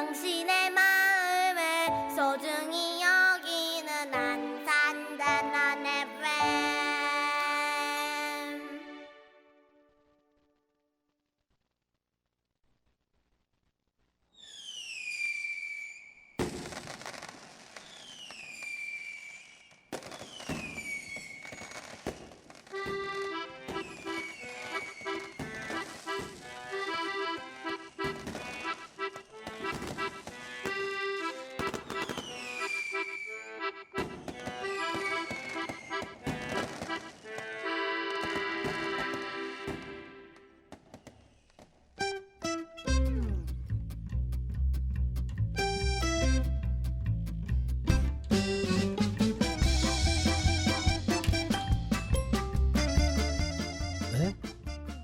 당신의 마음을 소중히 여기는 안산단한 FM.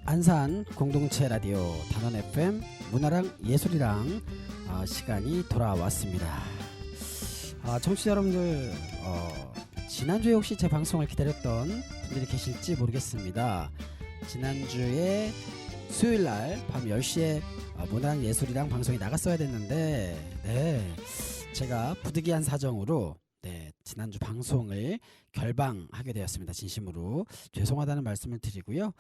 안산 공동체 라디오 단원 FM 문화랑 예술이랑 시간이 돌아왔습니다. 청취자 여러분들, 지난주에 혹시 제 방송을 기다렸던 분들이 계실지 모르겠습니다. 지난주에 수요일날 밤 10시에 문화랑 예술이랑 방송이 나갔어야 됐는데 제가 부득이한 사정으로 지난주 방송을 결방하게 되었습니다. 진심으로 죄송하다는 말씀을 드리고요.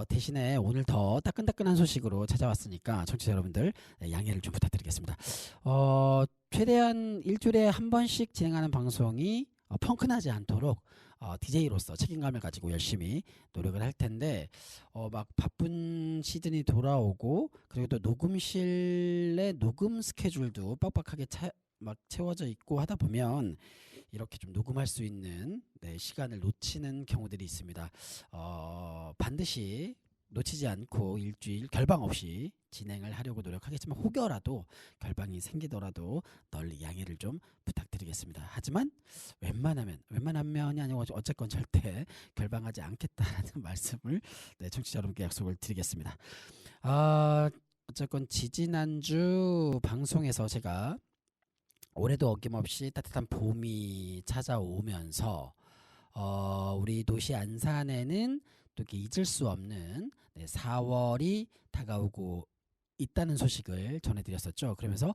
대신에 오늘 더 따끈따끈한 소식으로 찾아왔으니까 청취자 여러분들 양해를 좀 부탁드리겠습니다. 최대한 일주일에 한 번씩 진행하는 방송이 펑크나지 않도록 DJ로서 책임감을 가지고 열심히 노력을 할 텐데 막 바쁜 시즌이 돌아오고 그리고 또 녹음실의 녹음 스케줄도 빡빡하게 막 채워져 있고 하다 보면 이렇게 좀 녹음할 수 있는 시간을 놓치는 경우들이 있습니다. 반드시 놓치지 않고 일주일 결방 없이 진행을 하려고 노력하겠지만 혹여라도 결방이 생기더라도 널리 양해를 좀 부탁드리겠습니다. 하지만 웬만하면이 아니고 어쨌건 절대 결방하지 않겠다라는 말씀을 청취자 여러분께 약속을 드리겠습니다. 어쨌건 지지난주 방송에서 제가 올해도 어김없이 따뜻한 봄이 찾아오면서 우리 도시 안산에는 또 이렇게 잊을 수 없는 4월이 다가오고 있다는 소식을 전해드렸었죠. 그러면서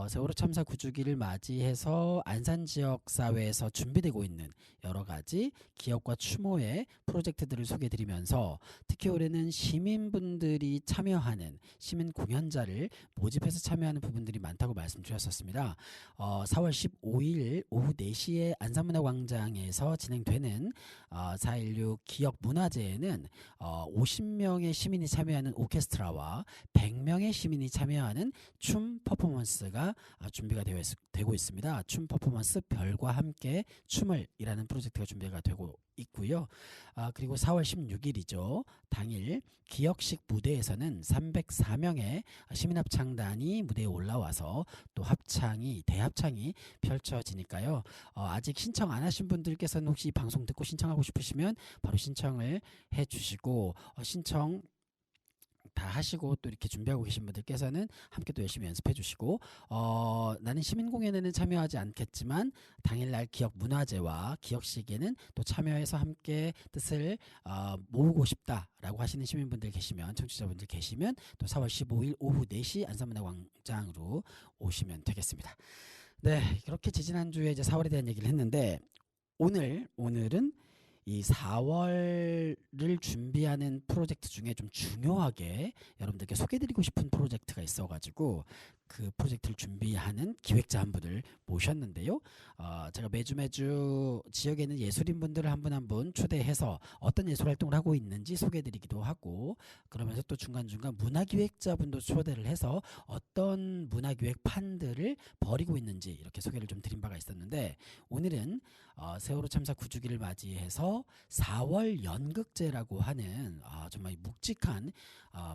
세월호 참사 9주기를 맞이해서 안산 지역 사회에서 준비되고 있는 여러 가지 기업과 추모의 프로젝트들을 소개해드리면서 특히 올해는 시민분들이 참여하는 시민 공연자를 모집해서 참여하는 부분들이 많다고 말씀드렸었습니다. 4월 15일 오후 4시에 안산문화광장에서 진행되는 4.16 기억문화제에는 50명의 시민이 참여하는 오케스트라와 100명의 시민이 참여하는 춤 퍼포먼스가 준비가 되고 있습니다. 춤 퍼포먼스 별과 함께 춤을 이라는 프로젝트가 준비가 되고 있고요. 그리고 4월 16일이죠. 당일 기억식 무대에서는 304명의 시민합창단이 무대에 올라와서 또 대합창이 펼쳐지니까요. 아직 신청 안 하신 분들께서는 혹시 방송 듣고 신청하고 싶으시면 바로 신청을 해 주시고 신청 다 하시고 또 이렇게 준비하고 계신 분들께서는 함께 또 열심히 연습해 주시고 나는 시민공연에는 참여하지 않겠지만 당일날 기억문화제와 기억식에는 또 참여해서 함께 뜻을 모으고 싶다라고 하시는 시민분들 계시면 청취자분들 계시면 또 4월 15일 오후 4시 안산문화광장으로 오시면 되겠습니다. 그렇게 지지난주에 이제 4월에 대한 얘기를 했는데 오늘은 이 4월을 준비하는 프로젝트 중에 좀 중요하게 여러분들께 소개해드리고 싶은 프로젝트가 있어가지고 그 프로젝트를 준비하는 기획자 한 분을 모셨는데요. 제가 매주 지역에 있는 예술인분들을 한 분 초대해서 어떤 예술활동을 하고 있는지 소개해드리기도 하고 그러면서 또 중간중간 문화기획자분도 초대를 해서 어떤 문화기획판들을 벌이고 있는지 이렇게 소개를 좀 드린 바가 있었는데 오늘은 세월호 참사 9주기를 맞이해서 4월 연극제라고 하는 정말 묵직한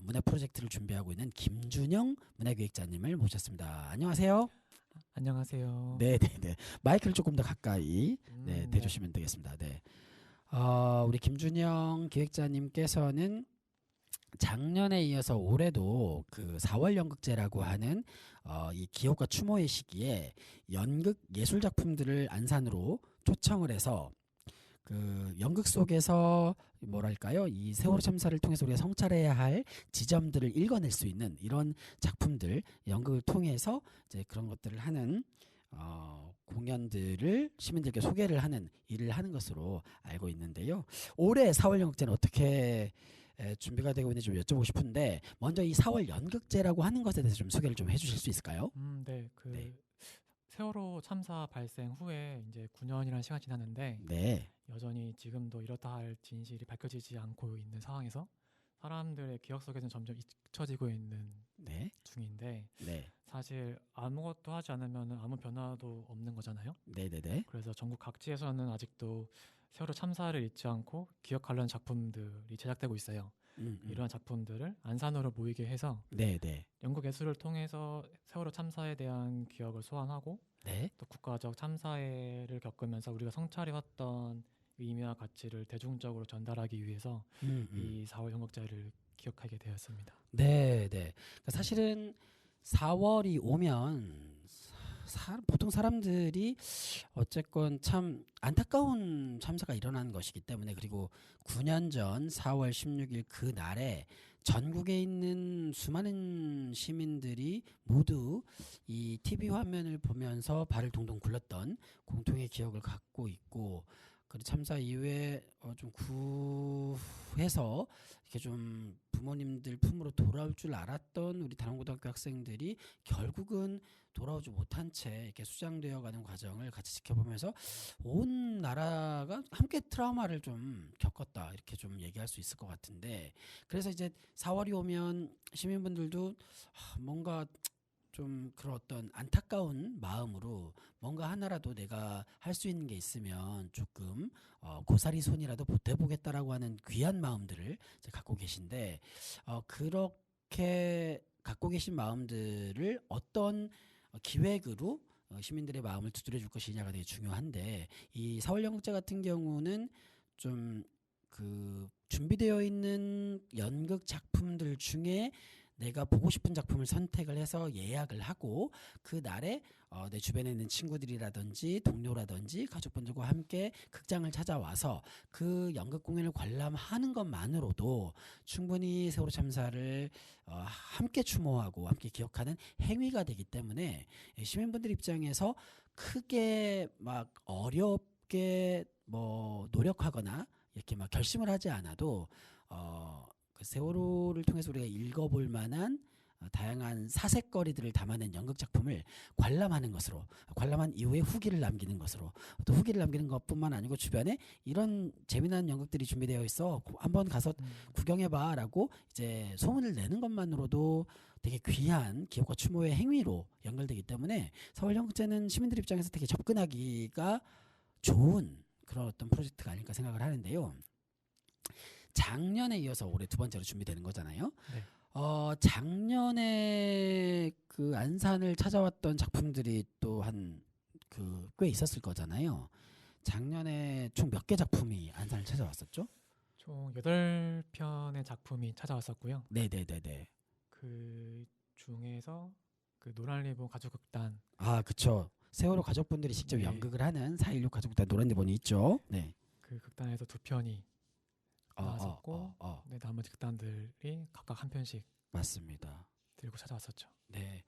문화 프로젝트를 준비하고 있는 김준영 문화기획자님을 모셨습니다. 안녕하세요. 안녕하세요. 네네네. 마이크를 조금 더 가까이 대주시면 되겠습니다. 우리 김준영 기획자님께서는 작년에 이어서 올해도 그 4월 연극제라고 하는 이 기업과 추모의 시기에 연극 예술 작품들을 안산으로 초청을 해서 그 연극 속에서 뭐랄까요? 이 세월호 참사를 통해서 우리가 성찰해야 할 지점들을 읽어낼 수 있는 이런 작품들, 연극을 통해서 이제 그런 것들을 하는 공연들을 시민들께 소개를 하는 일을 하는 것으로 알고 있는데요. 올해 4월 연극제는 어떻게 준비가 되고 있는지 좀 여쭤보고 싶은데, 먼저 이 4월 연극제라고 하는 것에 대해서 좀 소개를 좀 해주실 수 있을까요? 네, 네. 세월호 참사 발생 후에 이제 9년이라는 시간이 지났는데 네, 여전히 지금도 이렇다 할 진실이 밝혀지지 않고 있는 상황에서 사람들의 기억 속에서는 점점 잊혀지고 있는 네, 중인데, 네, 사실 아무것도 하지 않으면 아무 변화도 없는 거잖아요. 네, 네, 네. 그래서 전국 각지에서는 아직도 세월호 참사를 잊지 않고 기억하려는 작품들이 제작되고 있어요. 이러한 작품들을 안산으로 모이게 해서 네, 네, 연극 예술을 통해서 세월호 참사에 대한 기억을 소환하고, 네. 또 국가적 참사를 겪으면서 우리가 성찰해왔던 의미와 가치를 대중적으로 전달하기 위해서 이 4월 연극제를 기억하게 되었습니다. 네, 네. 그러니까 사실은 4월이 오면 보통 사람들이 어쨌건 참 안타까운 참사가 일어난 것이기 때문에, 그리고 9년 전 4월 16일 그 날에 전국에 있는 수많은 시민들이 모두 이 TV 화면을 보면서 발을 동동 굴렀던 공통의 기억을 갖고 있고, 그 참사 이후에 좀 구해서 이렇게 좀 부모님들 품으로 돌아올 줄 알았던 우리 단원고등학교 학생들이 결국은 돌아오지 못한 채 이렇게 수장되어 가는 과정을 같이 지켜보면서 온 나라가 함께 트라우마를 좀 겪었다, 이렇게 좀 얘기할 수 있을 것 같은데, 그래서 이제 4월이 오면 시민분들도 뭔가 좀 그런 어떤 안타까운 마음으로 뭔가 하나라도 내가 할 수 있는 게 있으면 조금 고사리 손이라도 보태보겠다라고 하는 귀한 마음들을 이제 갖고 계신데, 그렇게 갖고 계신 마음들을 어떤 기획으로 시민들의 마음을 두드려 줄 것이냐가 되게 중요한데, 이 4월 연극제 같은 경우는 좀 그 준비되어 있는 연극 작품들 중에 내가 보고 싶은 작품을 선택을 해서 예약을 하고, 그 날에 내 주변에 있는 친구들이라든지 동료라든지 가족분들과 함께 극장을 찾아와서 그 연극 공연을 관람하는 것만으로도 충분히 세월호 참사를 함께 추모하고 함께 기억하는 행위가 되기 때문에, 시민분들 입장에서 크게 막 어렵게 뭐 노력하거나 이렇게 막 결심을 하지 않아도 그 세월호를 통해서 우리가 읽어볼 만한 다양한 사색거리들을 담아낸 연극 작품을 관람하는 것으로, 관람한 이후에 후기를 남기는 것으로, 또 후기를 남기는 것뿐만 아니고 주변에 이런 재미난 연극들이 준비되어 있어 한번 가서 구경해봐라고 이제 소문을 내는 것만으로도 되게 귀한 기억과 추모의 행위로 연결되기 때문에 4월 연극제는 시민들 입장에서 되게 접근하기가 좋은 그런 어떤 프로젝트가 아닐까 생각을 하는데요. 작년에 이어서 올해 두 번째로 준비되는 거잖아요. 네. 작년에 그 안산을 찾아왔던 작품들이 또 한 그 꽤 있었을 거잖아요. 작년에 총 몇 개 작품이 안산을 찾아왔었죠? 총 8편의 작품이 찾아왔었고요. 네네네네. 그 중에서 그 노란 리본 가족극단, 그쵸. 세월호 가족분들이 직접 네. 연극을 하는 4.16 가족극단 노란 리본이 있죠. 네. 그 극단에서 2편이 나왔었고, 네, 나머지 극단들이 각각 한 편씩 맞습니다. 들고 찾아왔었죠. 네.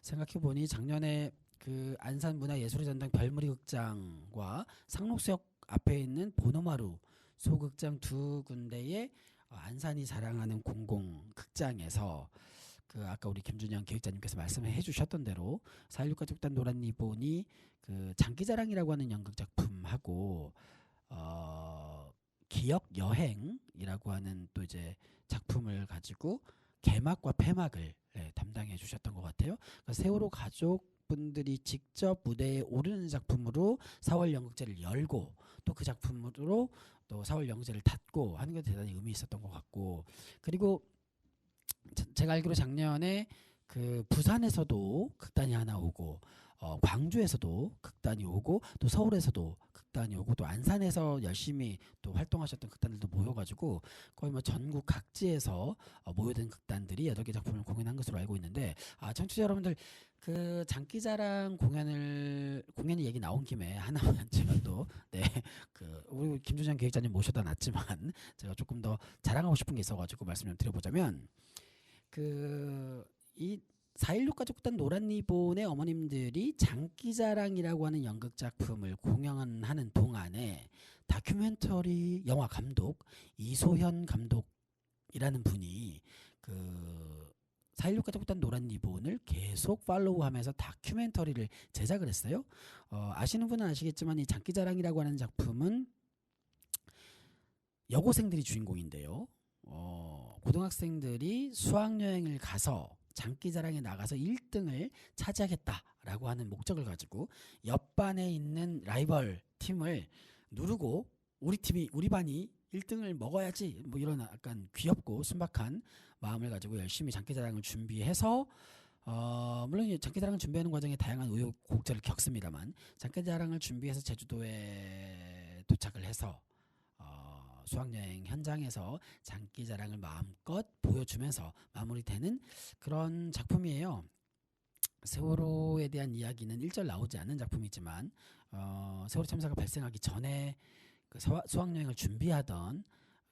생각해보니 작년에 그 안산문화예술의 전당 별무리 극장과 상록수역 앞에 있는 보노마루 소극장 두 군데의 안산이 자랑하는 공공 극장에서 그 아까 우리 김준영 기획자님께서 말씀해 주셨던 대로 4.16 가족단 노란 리본이 그 장기자랑이라고 하는 연극 작품하고 기억 여행이라고 하는 또 이제 작품을 가지고 개막과 폐막을 담당해 주셨던 것 같아요. 그러니까 세월호 가족분들이 직접 무대에 오르는 작품으로 4월 연극제를 열고, 또 그 작품으로 또 4월 연극제를 닫고 하는 게 대단히 의미 있었던 것 같고, 그리고 제가 알기로 작년에 그 부산에서도 극단이 하나 오고, 광주에서도 극단이 오고 또 서울에서도 극단이 오고 또 안산에서 열심히 또 활동하셨던 극단들도 모여가지고 거의 뭐 전국 각지에서 모여든 극단들이 8개 작품을 공연한 것으로 알고 있는데 청취자 여러분들 그 장기자랑 공연이 얘기 나온 김에 하나만 제가 또 그 우리 김준영 기획자님 모셔다 놨지만 제가 조금 더 자랑하고 싶은 게 있어가지고 말씀 좀 드려보자면 이 4.16 가족단 노란리본의 어머님들이 장기자랑이라고 하는 연극 작품을 공연하는 동안에 다큐멘터리 영화 감독 이소현 감독이라는 분이 그 4.16 가족단 노란리본을 계속 팔로우하면서 다큐멘터리를 제작을 했어요. 아시는 분은 아시겠지만 이 장기자랑이라고 하는 작품은 여고생들이 주인공인데요. 고등학생들이 수학여행을 가서 장기자랑에 나가서 1등을 차지하겠다라고 하는 목적을 가지고 옆반에 있는 라이벌 팀을 누르고 우리 반이 1등을 먹어야지 뭐 이런 약간 귀엽고 순박한 마음을 가지고 열심히 장기자랑을 준비해서 물론 장기자랑을 준비하는 과정에 다양한 우여곡절을 겪습니다만 장기자랑을 준비해서 제주도에 도착을 해서 수학여행 현장에서 장기자랑을 마음껏 보여주면서 마무리되는 그런 작품이에요. 세월호에 대한 이야기는 1절 나오지 않는 작품이지만 세월호 참사가 발생하기 전에 그 수학여행을 준비하던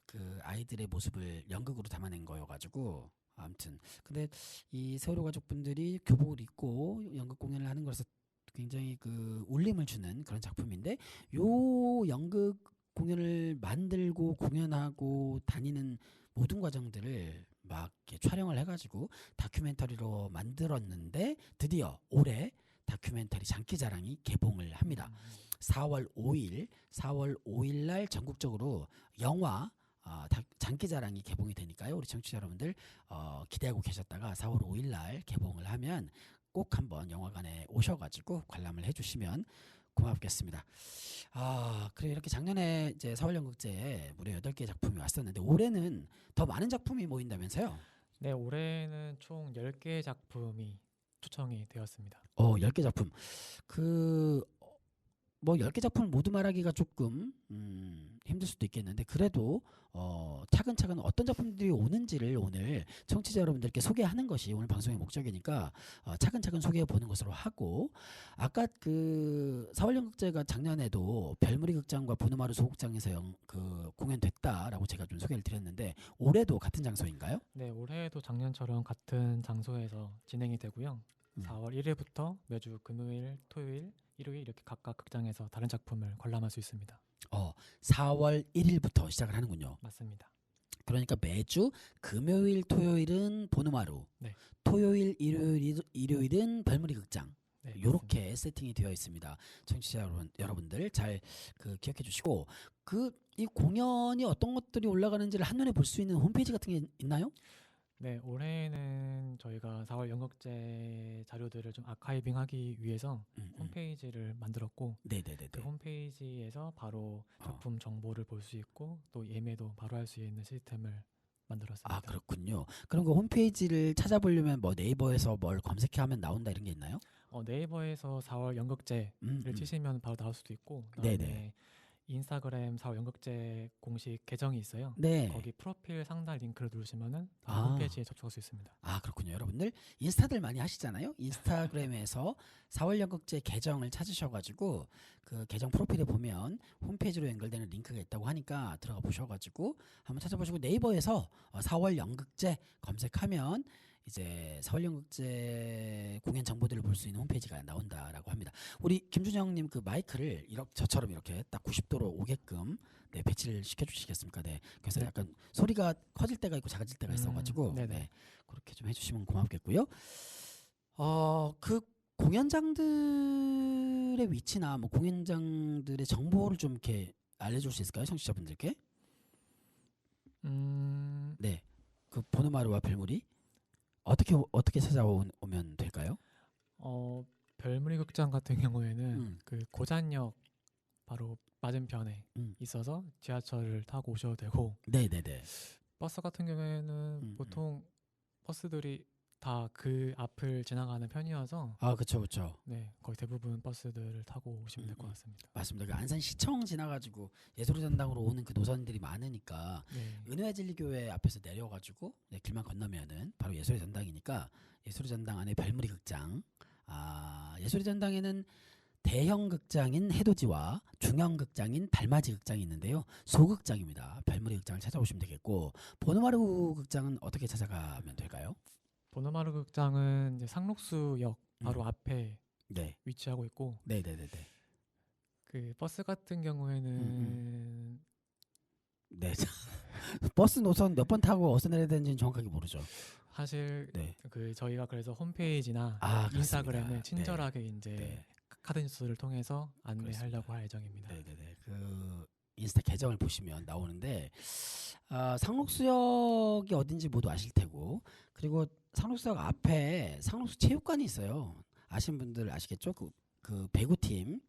그 아이들의 모습을 연극으로 담아낸 거여가지고 아무튼 근데 이 세월호 가족분들이 교복을 입고 연극 공연을 하는 거라서 굉장히 그 울림을 주는 그런 작품인데 요 연극 공연을 만들고 공연하고 다니는 모든 과정들을 막 이렇게 촬영을 해가지고 다큐멘터리로 만들었는데 드디어 올해 다큐멘터리 장기자랑이 개봉을 합니다. 4월 5일 날 전국적으로 영화 장기자랑이 개봉이 되니까요. 우리 청취자 여러분들 기대하고 계셨다가 4월 5일 날 개봉을 하면 꼭 한번 영화관에 오셔가지고 관람을 해주시면 고맙겠습니다. 그래 이렇게 작년에 이제 4월 연극제에 무려 8개 작품이 왔었는데 올해는 더 많은 작품이 모인다면서요? 네, 올해는 총 10개 작품이 초청이 되었습니다. 10개 작품. 뭐 10개 작품을 모두 말하기가 조금 힘들 수도 있겠는데 그래도 차근차근 어떤 작품들이 오는지를 오늘 청취자 여러분들께 소개하는 것이 오늘 방송의 목적이니까 차근차근 소개해 보는 것으로 하고 아까 그 4월 연극제가 작년에도 별무리 극장과 보노마루 소극장에서 공연됐다라고 제가 좀 소개를 드렸는데 올해도 같은 장소인가요? 네, 올해도 작년처럼 같은 장소에서 진행이 되고요. 4월 1일부터 매주 금요일, 토요일, 일요일 이렇게 각각 극장에서 다른 작품을 관람할 수 있습니다. 4월 1일부터 시작을 하는군요. 맞습니다. 그러니까 매주 금요일, 토요일은 보노마루, 네. 토요일, 일요일은 별무리 극장. 네, 이렇게 세팅이 되어 있습니다. 청취자 여러분들 잘 기억해 주시고 이 공연이 어떤 것들이 올라가는지를 한눈에 볼 수 있는 홈페이지 같은 게 있나요? 네, 올해는 저희가 4월 연극제 자료들을 좀 아카이빙하기 위해서 홈페이지를 만들었고 네네네. 그 홈페이지에서 바로 작품 정보를 볼 수 있고 또 예매도 바로 할 수 있는 시스템을 만들었습니다. 그렇군요. 그럼 그 홈페이지를 찾아보려면 뭐 네이버에서 뭘 검색하면 나온다 이런 게 있나요? 네이버에서 4월 연극제를 치시면 바로 나올 수도 있고 그다음에 네네. 인스타그램 4월 연극제 공식 계정이 있어요. 네. 거기 프로필 상단 링크를 누르시면은 홈페이지에 접속할 수 있습니다. 그렇군요. 여러분들 인스타들 많이 하시잖아요. 인스타그램에서 4월 연극제 계정을 찾으셔가지고 그 계정 프로필에 보면 홈페이지로 연결되는 링크가 있다고 하니까 들어가 보셔가지고 한번 찾아보시고 네이버에서 4월 연극제 검색하면 이제 4월 연극제 공연 정보들을 볼 수 있는 홈페이지가 나온다라고 합니다. 우리 김준영님 그 마이크를 저처럼 이렇게 딱 90도로 오게끔 배치를 시켜주시겠습니까? 네. 그래서 약간 소리가 커질 때가 있고 작아질 때가 있어가지고 네. 그렇게 좀 해주시면 고맙겠고요. 그 공연장들의 위치나 뭐 공연장들의 정보를 좀 이렇게 알려줄 수 있을까요, 청취자분들께? 네. 그 보노마루와 별무리 어떻게 찾아오면 될까요? 별무리 극장 같은 경우에는 그 고잔역 바로 맞은편에 있어서 지하철을 타고 오셔도 되고 네네네. 버스 같은 경우에는 보통 버스들이 다 그 앞을 지나가는 편이어서 아, 그쵸, 그쵸. 네, 거의 대부분 버스들을 타고 오시면 될 것 같습니다. 맞습니다. 그 안산시청 지나가지고 예술의 전당으로 오는 그 노선들이 많으니까 네. 은혜와 진리교회 앞에서 내려가지고 네, 길만 건너면은 바로 예술의 전당이니까 예술의 전당 안에 별무리 극장. 예술의 전당에는 대형 극장인 해돋이와 중형 극장인 달맞이 극장이 있는데요. 소극장입니다. 별무리 극장을 찾아오시면 되겠고 보노마루 극장은 어떻게 찾아가면 될까요? 보노마루 극장은 이제 상록수역 바로 앞에 네, 위치하고 있고 네, 네, 네, 네. 그 버스 같은 경우에는 네. 버스 노선 몇 번 타고 어디서 내려야 되는지는 정확하게 모르죠. 사실 네. 그 저희가 그래서 홈페이지나 그렇습니다. 인스타그램에 친절하게 네. 이제 네. 카드 뉴스를 통해서 안내하려고 그렇습니다. 할 예정입니다. 네네네. 그 인스타 계정을 보시면 나오는데 상록수역이 어딘지 모두 아실 테고 그리고 상록수역 앞에 상록수 체육관이 있어요. 아시는 분들 아시겠죠? 그 배구팀,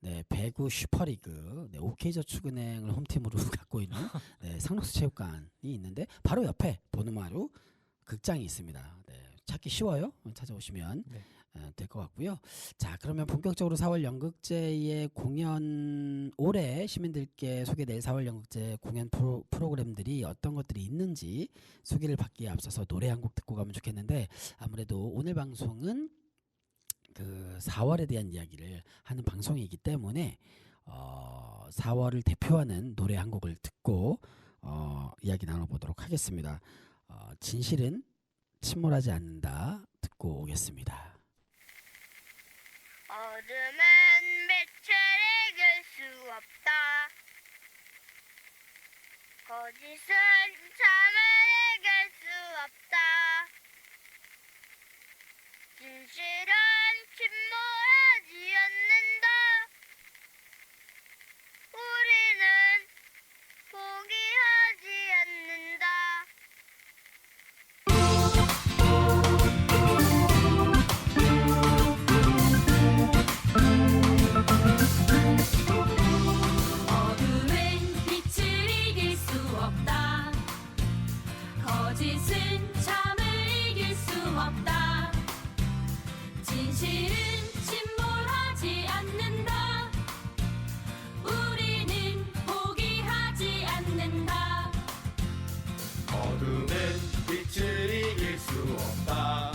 네 배구 슈퍼리그, 네 OK저축은행을 홈팀으로 갖고 있는 네, 상록수 체육관이 있는데 바로 옆에 보노마루 극장이 있습니다. 네, 찾기 쉬워요. 찾아오시면. 네. 될 것 같고요. 자, 그러면 본격적으로 4월 연극제의 공연 올해 시민들께 소개될 4월 연극제 공연 프로그램들이 어떤 것들이 있는지 소개를 받기에 앞서서 노래 한 곡 듣고 가면 좋겠는데 아무래도 오늘 방송은 그 4월에 대한 이야기를 하는 방송이기 때문에 4월을 대표하는 노래 한 곡을 듣고 이야기 나눠보도록 하겠습니다. 진실은 침몰하지 않는다 듣고 오겠습니다. 어둠은 빛을 이길 수 없다. 거짓은 참을 이길 수 없다. 진실은 침몰하지 않는다. 우리는 포기하지 않는다. 어둠은 빛을 이길 수 없다. 거짓은 참을 이길 수 없다. 진실은 침몰하지 않는다. 우리는 포기하지 않는다. 어둠은 빛을 이길 수 없다.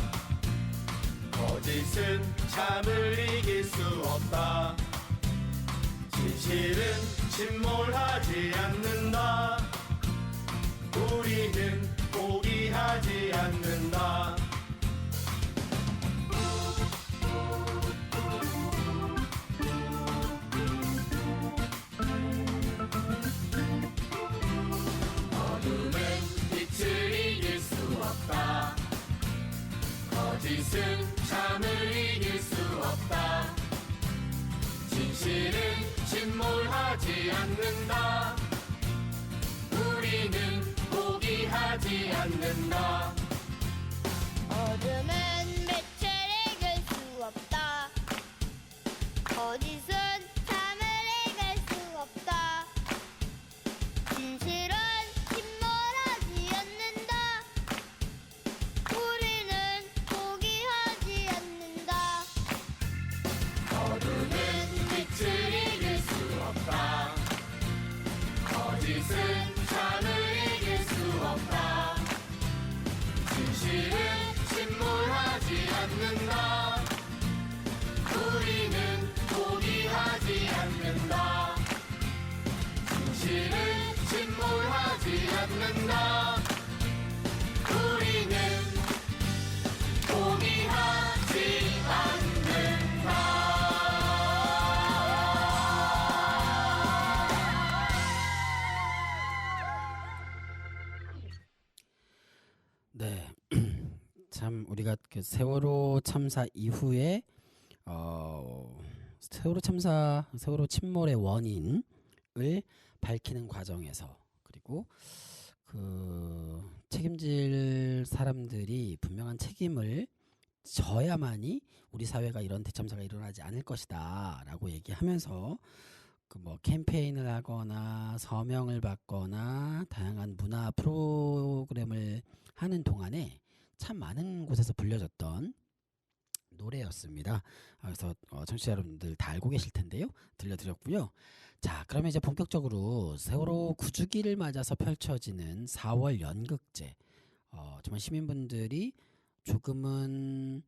거짓은 참을 이길 수 없다. 진실은 침몰하지 않는다. 우리는 포기하지 않는다. 어둠은 빛을 이길 수 없다. 거짓은 참을 이길 수 없다. 진실은 침몰하지 않는다. 우리는 포기하지 않는다. 어둠은 빛을 이길 수 없다. 거짓은 참을 이길 수 없다. 진실은 침몰하지 않는다. 우리는 포기하지 않는다. 어둠은 빛을 이길 수 없다. 거짓은 참을 이길 수 없다. 진실은 침몰하지 않는다. 우리는 포기하지 않는다. 진실은 침몰하지 않는다. 우리는 포기하지 않는다. 네, 참 우리가 그 세월호 참사 이후에 세월호 침몰의 원인을 밝히는 과정에서 그리고 그 책임질 사람들이 분명한 책임을 져야만이 우리 사회가 이런 대참사가 일어나지 않을 것이다라고 얘기하면서 그 뭐 캠페인을 하거나 서명을 받거나 다양한 문화 프로그램을 하는 동안에 참 많은 곳에서 불려졌던 노래였습니다. 그래서 청취자 여러분들 다 알고 계실 텐데요. 들려드렸고요. 자, 그러면 이제 본격적으로 세월호 9주기를 맞아서 펼쳐지는 4월 연극제. 정말 시민분들이 조금은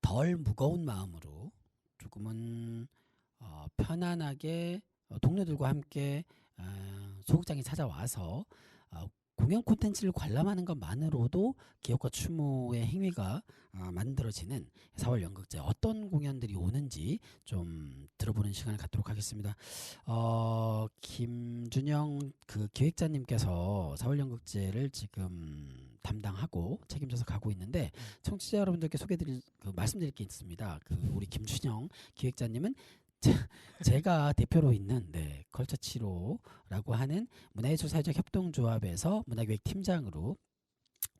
덜 무거운 마음으로 조금은 편안하게 동료들과 함께 소극장에 찾아와서 공연 콘텐츠를 관람하는 것만으로도 기억과 추모의 행위가 만들어지는 4월 연극제, 어떤 공연들이 오는지 좀 들어보는 시간을 갖도록 하겠습니다. 김준영 그 기획자님께서 4월 연극제를 지금 담당하고 책임져서 가고 있는데, 청취자 여러분들께 말씀드릴 게 있습니다. 우리 김준영 기획자님은 제가 대표로 있는 컬처치로라고 하는 문화예술사회적 협동조합에서 문화기획 팀장으로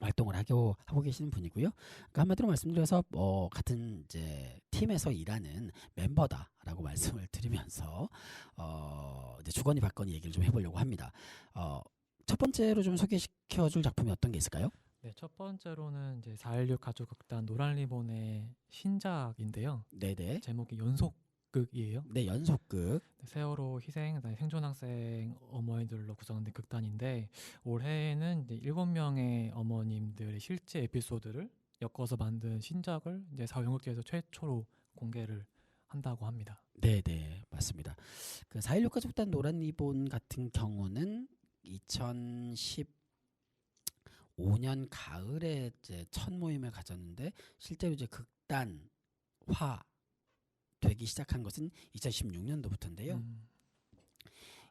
활동을 하고 계시는 분이고요. 그러니까 한마디로 말씀드려서 같은 이제 팀에서 일하는 멤버다라고 말씀을 드리면서 이제 주거니 받거니 얘기를 좀 해보려고 합니다. 첫 번째로 좀 소개시켜줄 작품이 어떤 게 있을까요? 네, 첫 번째로는 이제 4.16 가족극단 노란리본의 신작인데요. 네네. 제목이 연속극이에요. 네, 연속극. 세월호 희생, 그다음에 생존학생 어머니들로 구성된 극단인데, 올해에는 이제 7명의 어머님들의 실제 에피소드를 엮어서 만든 신작을 이제 4월 연극제에서 최초로 공개를 한다고 합니다. 네네, 맞습니다. 4.16 가족단 노란리본 같은 경우는 2015년 가을에 이제 첫 모임을 가졌는데, 실제로 이제 극단화 되기 시작한 것은 2016년도부터인데요.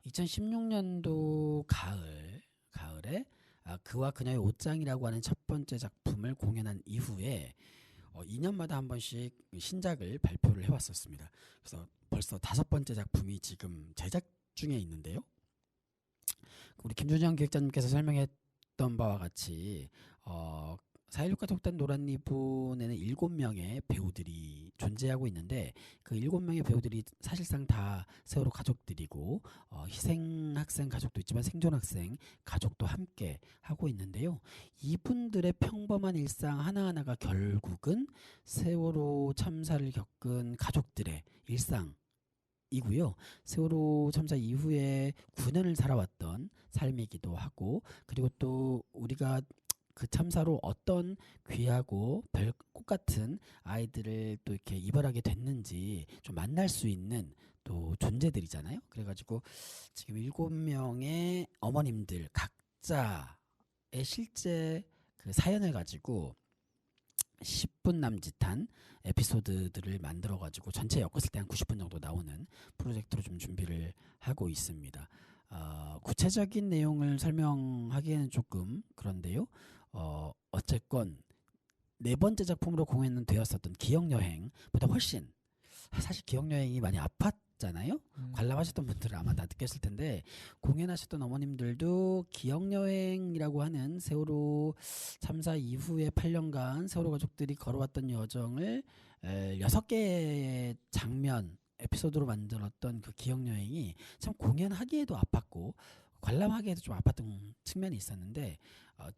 2016년도 가을에 그와 그녀의 옷장이라고 하는 첫 번째 작품을 공연한 이후에 2년마다 한 번씩 신작을 발표를 해왔었습니다. 그래서 벌써 5번째 작품이 지금 제작 중에 있는데요. 우리 김준영 기획자님께서 설명했던 바와 같이 4.16 가족단 노란리본에는 7명의 배우들이 존재하고 있는데, 그 7명의 배우들이 사실상 다 세월호 가족들이고 희생학생 가족도 있지만 생존학생 가족도 함께 하고 있는데요. 이분들의 평범한 일상 하나하나가 결국은 세월호 참사를 겪은 가족들의 일상이고요. 세월호 참사 이후에 9년을 살아왔던 삶이기도 하고, 그리고 또 우리가 그 참사로 어떤 귀하고 별꽃 같은 아이들을 또 이렇게 이별하게 됐는지 좀 만날 수 있는 또 존재들이잖아요. 그래가지고 지금 7명의 어머님들 각자의 실제 그 사연을 가지고 10분 남짓한 에피소드들을 만들어가지고 전체 엮었을 때 한 90분 정도 나오는 프로젝트로 좀 준비를 하고 있습니다. 구체적인 내용을 설명하기에는 조금 그런데요. 어쨌건 4번째 작품으로 공연은 되었었던 기억여행보다 훨씬, 사실 기억여행이 많이 아팠잖아요. 관람하셨던 분들은 아마 다 느꼈을 텐데, 공연하셨던 어머님들도 기억여행이라고 하는 세월호 참사 이후에 8년간 세월호 가족들이 걸어왔던 여정을 6개의 장면 에피소드로 만들었던 그 기억여행이 참 공연하기에도 아팠고 관람하기에도 좀 아팠던 측면이 있었는데,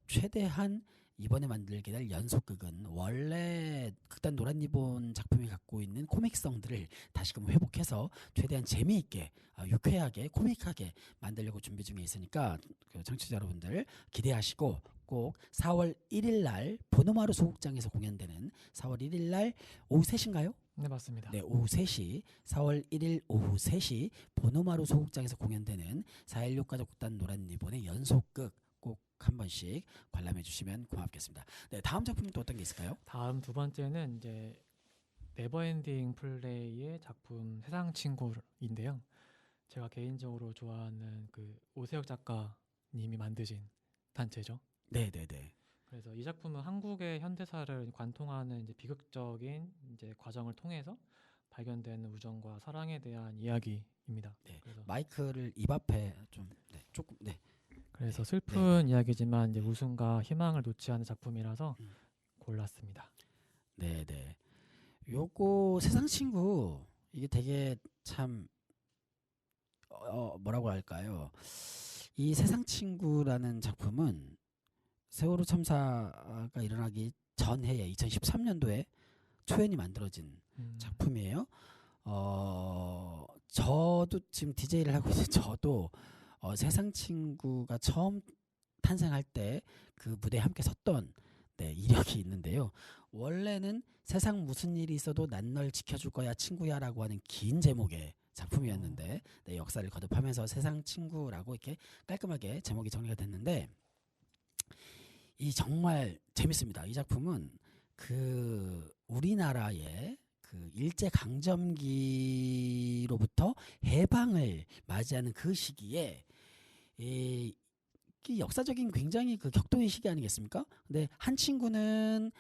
최대한 이번에 만들게 될 연속극은 원래 극단 노란리본 작품이 갖고 있는 코믹성들을 다시금 회복해서 최대한 재미있게, 유쾌하게, 코믹하게 만들려고 준비 중에 있으니까 청취자 여러분들 기대하시고, 꼭 4월 1일 날 보노마루 소극장에서 공연되는 4월 1일 날 오후 3시인가요? 네, 맞습니다. 네, 오후 3시, 4월 1일 오후 3시 보노마루 소극장에서 공연되는 4.16 가족극단 노란리본의 연속극 꼭 한 번씩 관람해 주시면 고맙겠습니다. 네, 다음 작품은 또 어떤 게 있을까요? 다음 두 번째는 이제 네버엔딩 플레이의 작품 세상 친구인데요. 제가 개인적으로 좋아하는 그 오세혁 작가님이 만드신 단체죠. 네네네. 그래서 이 작품은 한국의 현대사를 관통하는 이제 비극적인 이제 과정을 통해서 발견되는 우정과 사랑에 대한 이야기입니다. 네. 그래서 마이크를 입 앞에 좀 조금 그래서 슬픈 이야기지만 이제 웃음과 희망을 놓지 않은 작품이라서 골랐습니다. 네네. 요거 세상 친구, 이게 되게 참 뭐라고 할까요? 이 세상 친구라는 작품은 세월호 참사가 일어나기 전해에 2013년도에 초연이 만들어진 작품이에요. 저도 지금 DJ를 하고 있는 저도 세상 친구가 처음 탄생할 때 그 무대에 함께 섰던 이력이 있는데요. 원래는 세상 무슨 일이 있어도 난 널 지켜줄 거야 친구야라고 하는 긴 제목의 작품이었는데 역사를 거듭하면서 세상 친구라고 이렇게 깔끔하게 제목이 정리가 됐는데 이 정말 재밌습니다. 이 작품은 그 우리나라의 그 일제 강점기로부터 해방을 맞이하는 그 시기에 이 역사적인 굉장히 그 격동의 시기 아니겠습니까? 근데 한 친구는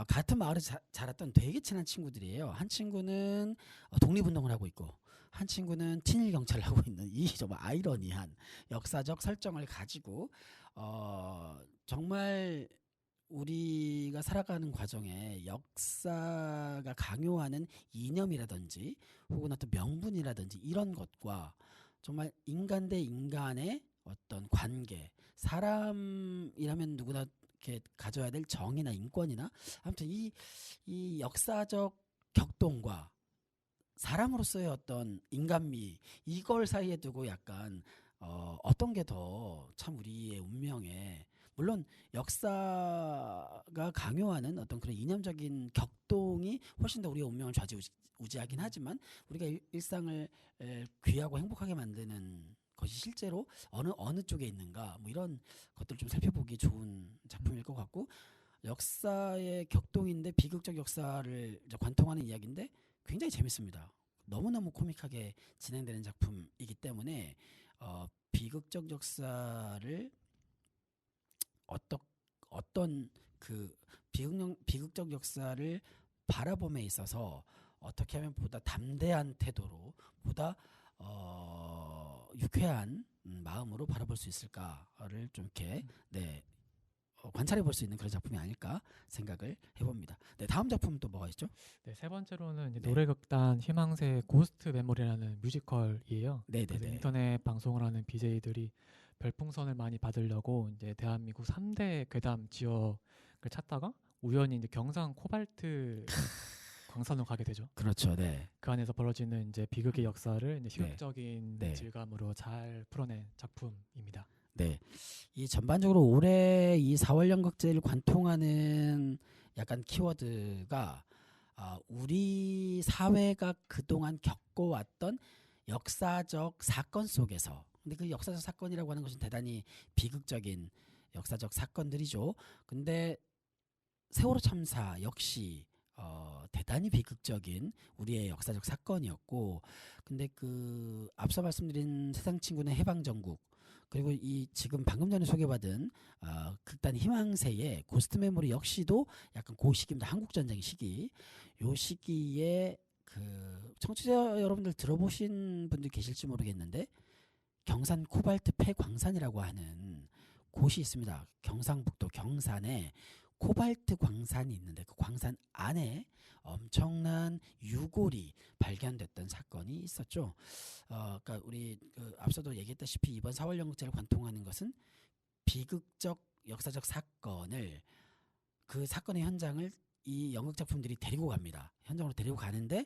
같은 마을에서 자랐던 되게 친한 친구들이에요. 한 친구는 독립운동을 하고 있고 한 친구는 친일 경찰을 하고 있는 이 정말 아이러니한 역사적 설정을 가지고 정말 우리가 살아가는 과정에 역사가 강요하는 이념이라든지 혹은 어떤 명분이라든지 이런 것과 정말 인간 대 인간의 어떤 관계, 사람이라면 누구나 이렇게 가져야 될 정의나 인권이나 아무튼 이 역사적 격동과 사람으로서의 어떤 인간미 이걸 사이에 두고 약간 어떤 게 더 참 우리의 운명에 물론 역사가 강요하는 어떤 그런 이념적인 격동이 훨씬 더 우리의 운명을 좌지우지하긴 하지만 우리가 일상을 귀하고 행복하게 만드는 것이 실제로 어느 쪽에 있는가 뭐 이런 것들을 좀 살펴보기 좋은 작품일 것 같고 역사의 격동인데 비극적 역사를 이제 관통하는 이야기인데 굉장히 재밌습니다. 너무너무 코믹하게 진행되는 작품이기 때문에 비극적 역사를 어떤 그 비극적 역사를 바라봄에 있어서 어떻게 하면 보다 담대한 태도로 보다 유쾌한 마음으로 바라볼 수 있을까를 좀 이렇게 관찰해 볼 수 있는 그런 작품이 아닐까 생각을 해봅니다. 네, 다음 작품은 또 뭐가 있죠? 네, 세 번째로는 이제 네. 노래극단 희망새 고스트 메모리라는 뮤지컬이에요. 네, 그래서 네, 인터넷 방송을 하는 BJ들이 별풍선을 많이 받으려고 이제 대한민국 3대 괴담 지역을 찾다가 우연히 이제 경상 코발트 광산으로 가게 되죠. 그렇죠. 네. 그 안에서 벌어지는 이제 비극의 역사를 이제 희극적인 네. 질감으로 잘 풀어낸 작품입니다. 네. 이 전반적으로 올해 이 4월 연극제를 관통하는 약간 키워드가 우리 사회가 그동안 겪어왔던 역사적 사건 속에서 근데 그 역사적 사건이라고 하는 것은 대단히 비극적인 역사적 사건들이죠. 근데 세월호 참사 역시 대단히 비극적인 우리의 역사적 사건이었고 근데 그 앞서 말씀드린 세상 친구는 해방전국 그리고 이 지금 방금 전에 소개받은 극단 희망새의 고스트 메모리 역시도 약간 그 시기입니다. 한국전쟁 시기. 요 시기에 그 청취자 여러분들 들어보신 분들 계실지 모르겠는데 경산 코발트 폐광산이라고 하는 곳이 있습니다. 경상북도 경산에 코발트 광산이 있는데 그 광산 안에 엄청난 유골이 발견됐던 사건이 있었죠. 그러니까 우리 앞서도 얘기했다시피 이번 4월 연극제를 관통하는 것은 비극적 역사적 사건을 그 사건의 현장을 이 연극 작품들이 데리고 갑니다. 현장으로 데리고 가는데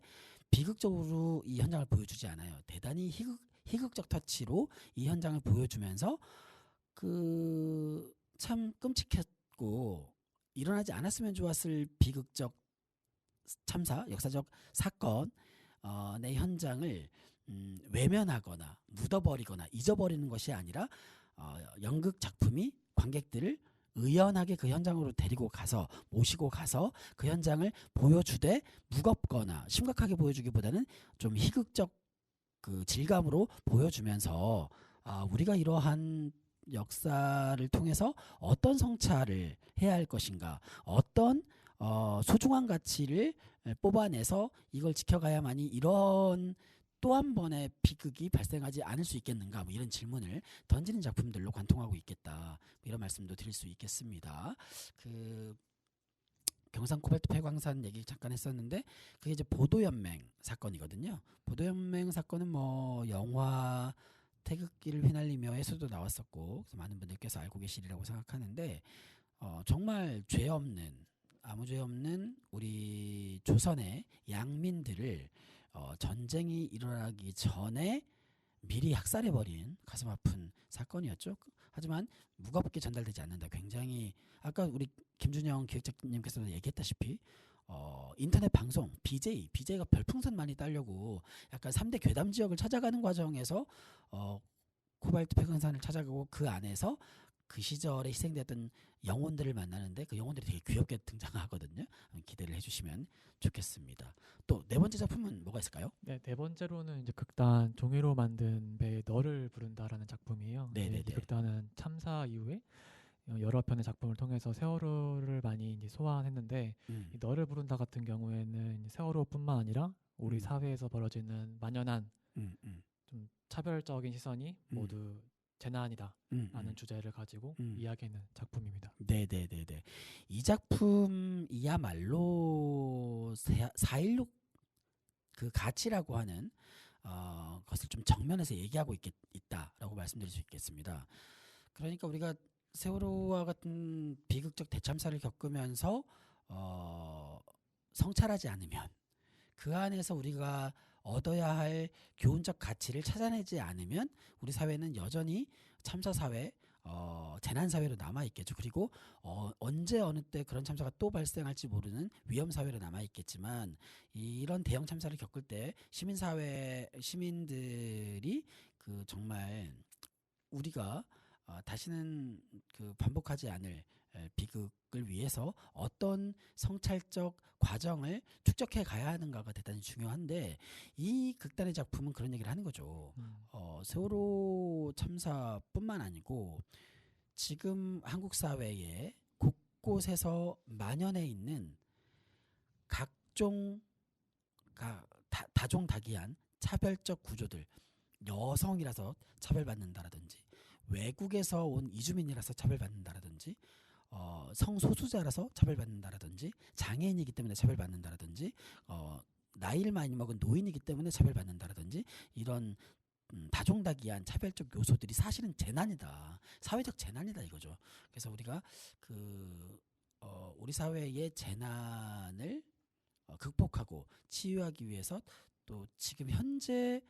비극적으로 이 현장을 보여주지 않아요. 대단히 희극적 터치로 이 현장을 보여주면서 그 참 끔찍했고 일어나지 않았으면 좋았을 비극적 참사, 역사적 사건 내 현장을 외면하거나 묻어버리거나 잊어버리는 것이 아니라 연극 작품이 관객들을 의연하게 그 현장으로 데리고 가서 모시고 가서 그 현장을 보여주되 무겁거나 심각하게 보여주기보다는 좀 희극적 그 질감으로 보여주면서 우리가 이러한 역사를 통해서 어떤 성찰을 해야 할 것인가 어떤 소중한 가치를 뽑아내서 이걸 지켜가야만이 이런 또 한 번의 비극이 발생하지 않을 수 있겠는가 뭐 이런 질문을 던지는 작품들로 관통하고 있겠다 이런 말씀도 드릴 수 있겠습니다. 그 경상 코발트 폐광산 얘기 잠깐 했었는데 그게 이제 보도연맹 사건이거든요. 보도연맹 사건은 뭐 영화 태극기를 휘날리며에서도 나왔었고 그래서 많은 분들께서 알고 계시리라고 생각하는데 정말 죄 없는 아무 죄 없는 우리 조선의 양민들을 전쟁이 일어나기 전에 미리 학살해버린 가슴 아픈 사건이었죠. 하지만 무겁게 전달되지 않는다. 굉장히 아까 우리 김준영 기획자님께서도 얘기했다시피 인터넷 방송 BJ가 별풍선 많이 따려고 약간 3대 괴담 지역을 찾아가는 과정에서 코발트 폐광산을 찾아가고 그 안에서 그 시절에 희생됐던 영혼들을 만나는데 그 영혼들이 되게 귀엽게 등장하거든요. 기대를 해주시면 좋겠습니다. 또 네 번째 작품은 뭐가 있을까요? 네, 네 번째로는 이제 극단 종이로 만든 배의 너를 부른다라는 작품이에요. 네네네. 이 극단은 참사 이후에 여러 편의 작품을 통해서 세월호를 많이 이제 소환했는데 이 너를 부른다 같은 경우에는 이제 세월호뿐만 아니라 우리 사회에서 벌어지는 만연한 좀 차별적인 시선이 모두 재난이다라는 주제를 가지고 이야기하는 작품입니다. 네네네네. 이 작품이야말로 4.16 그 가치라고 하는 것을 좀 정면에서 얘기하고 있다라고 말씀드릴 수 있겠습니다. 그러니까 우리가 세월호와 같은 비극적 대참사를 겪으면서 성찰하지 않으면 그 안에서 우리가 얻어야 할 교훈적 가치를 찾아내지 않으면 우리 사회는 여전히 참사 사회, 재난 사회로 남아 있겠죠. 그리고 언제 어느 때 그런 참사가 또 발생할지 모르는 위험 사회로 남아 있겠지만 이런 대형 참사를 겪을 때 시민들이 그 정말 우리가 다시는 그 반복하지 않을 비극을 위해서 어떤 성찰적 과정을 축적해 가야 하는가가 대단히 중요한데 이 극단의 작품은 그런 얘기를 하는 거죠. 세월호 참사뿐만 아니고 지금 한국 사회에 곳곳에서 만연해 있는 각종 다종다기한 차별적 구조들, 여성이라서 차별받는다라든지 외국에서 온 이주민이라서 차별받는다라든지 성소수자라서 차별받는다라든지 장애인이기 때문에 차별받는다라든지 나이를 많이 먹은 노인이기 때문에 차별받는다라든지 이런 다종다기한 차별적 요소들이 사실은 재난이다. 사회적 재난이다 이거죠. 그래서 우리가 우리 사회의 재난을 극복하고 치유하기 위해서 또 지금 현재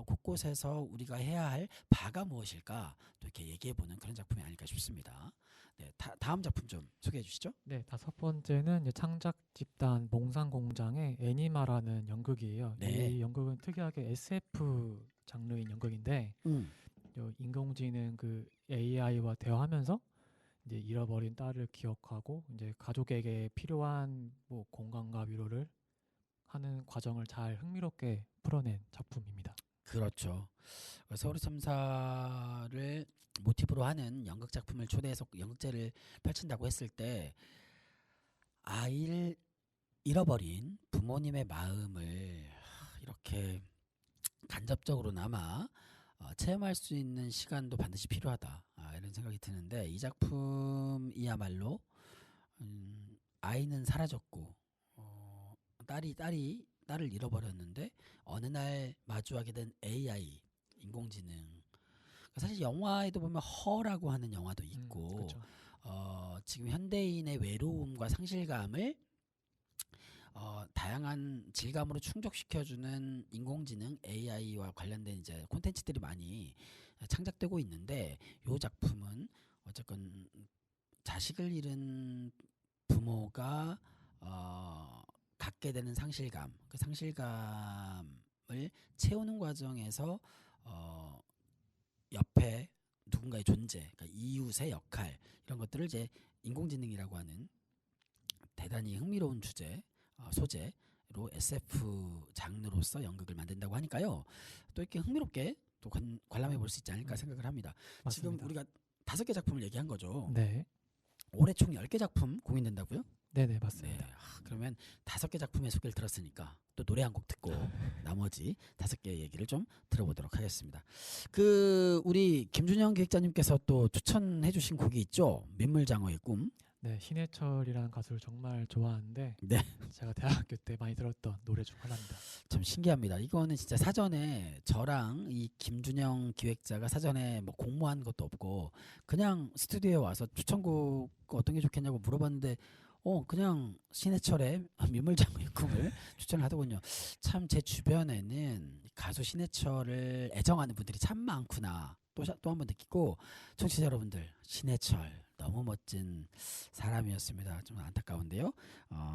곳곳에서 우리가 해야 할 바가 무엇일까 또 이렇게 얘기해보는 그런 작품이 아닐까 싶습니다. 네, 다음 작품 좀 소개해 주시죠. 네, 다섯 번째는 이제 창작 집단 몽상공장의 애니마라는 연극이에요. 네. 이 연극은 특이하게 SF 장르인 연극인데 인공지능 그 AI와 대화하면서 이제 잃어버린 딸을 기억하고 이제 가족에게 필요한 뭐 공감과 위로를 하는 과정을 잘 흥미롭게 풀어낸 작품입니다. 그렇죠. 세월호 참사를 모티브로 하는 연극 작품을 초대해서 연극제를 펼친다고 했을 때 아이를 잃어버린 부모님의 마음을 이렇게 간접적으로나마 체험할 수 있는 시간도 반드시 필요하다 이런 생각이 드는데 이 작품이야말로 아이는 사라졌고 딸을 잃어버렸는데 어느 날 마주하게 된 AI 인공지능 사실 영화에도 보면 허라고 하는 영화도 있고 그렇죠. 지금 현대인의 외로움과 상실감을 다양한 질감으로 충족시켜주는 인공지능 AI와 관련된 이제 콘텐츠들이 많이 창작되고 있는데 이 작품은 어쨌건 자식을 잃은 부모가 갖게 되는 상실감, 그 상실감을 채우는 과정에서 옆에 누군가의 존재, 그러니까 이웃의 역할 이런 것들을 이제 인공지능이라고 하는 대단히 흥미로운 소재로 SF 장르로서 연극을 만든다고 하니까요. 또 이렇게 흥미롭게 또 관람해 볼 수 있지 않을까 생각을 합니다. 맞습니다. 지금 우리가 5개 작품을 얘기한 거죠. 네, 올해 총 10개 작품 공연된다고요? 네네 맞습니다. 네. 그러면 5개 작품의 소개를 들었으니까 또 노래 한 곡 듣고 나머지 5개 얘기를 좀 들어보도록 하겠습니다. 우리 김준영 기획자님께서 또 추천해 주신 곡이 있죠. 민물장어의 꿈. 네, 신해철이라는 가수를 정말 좋아하는데 네. 제가 대학교 때 많이 들었던 노래 중 하나입니다. 참 신기합니다. 이거는 진짜 사전에 저랑 이 김준영 기획자가 사전에 뭐 공모한 것도 없고 그냥 스튜디오에 와서 추천곡 어떤 게 좋겠냐고 물어봤는데 그냥 신해철의 민물장어의 꿈을 추천을 하더군요. 참 제 주변에는 가수 신해철을 애정하는 분들이 참 많구나. 또 한 번 느끼고 청취자 여러분들 신해철 너무 멋진 사람이었습니다. 좀 안타까운데요.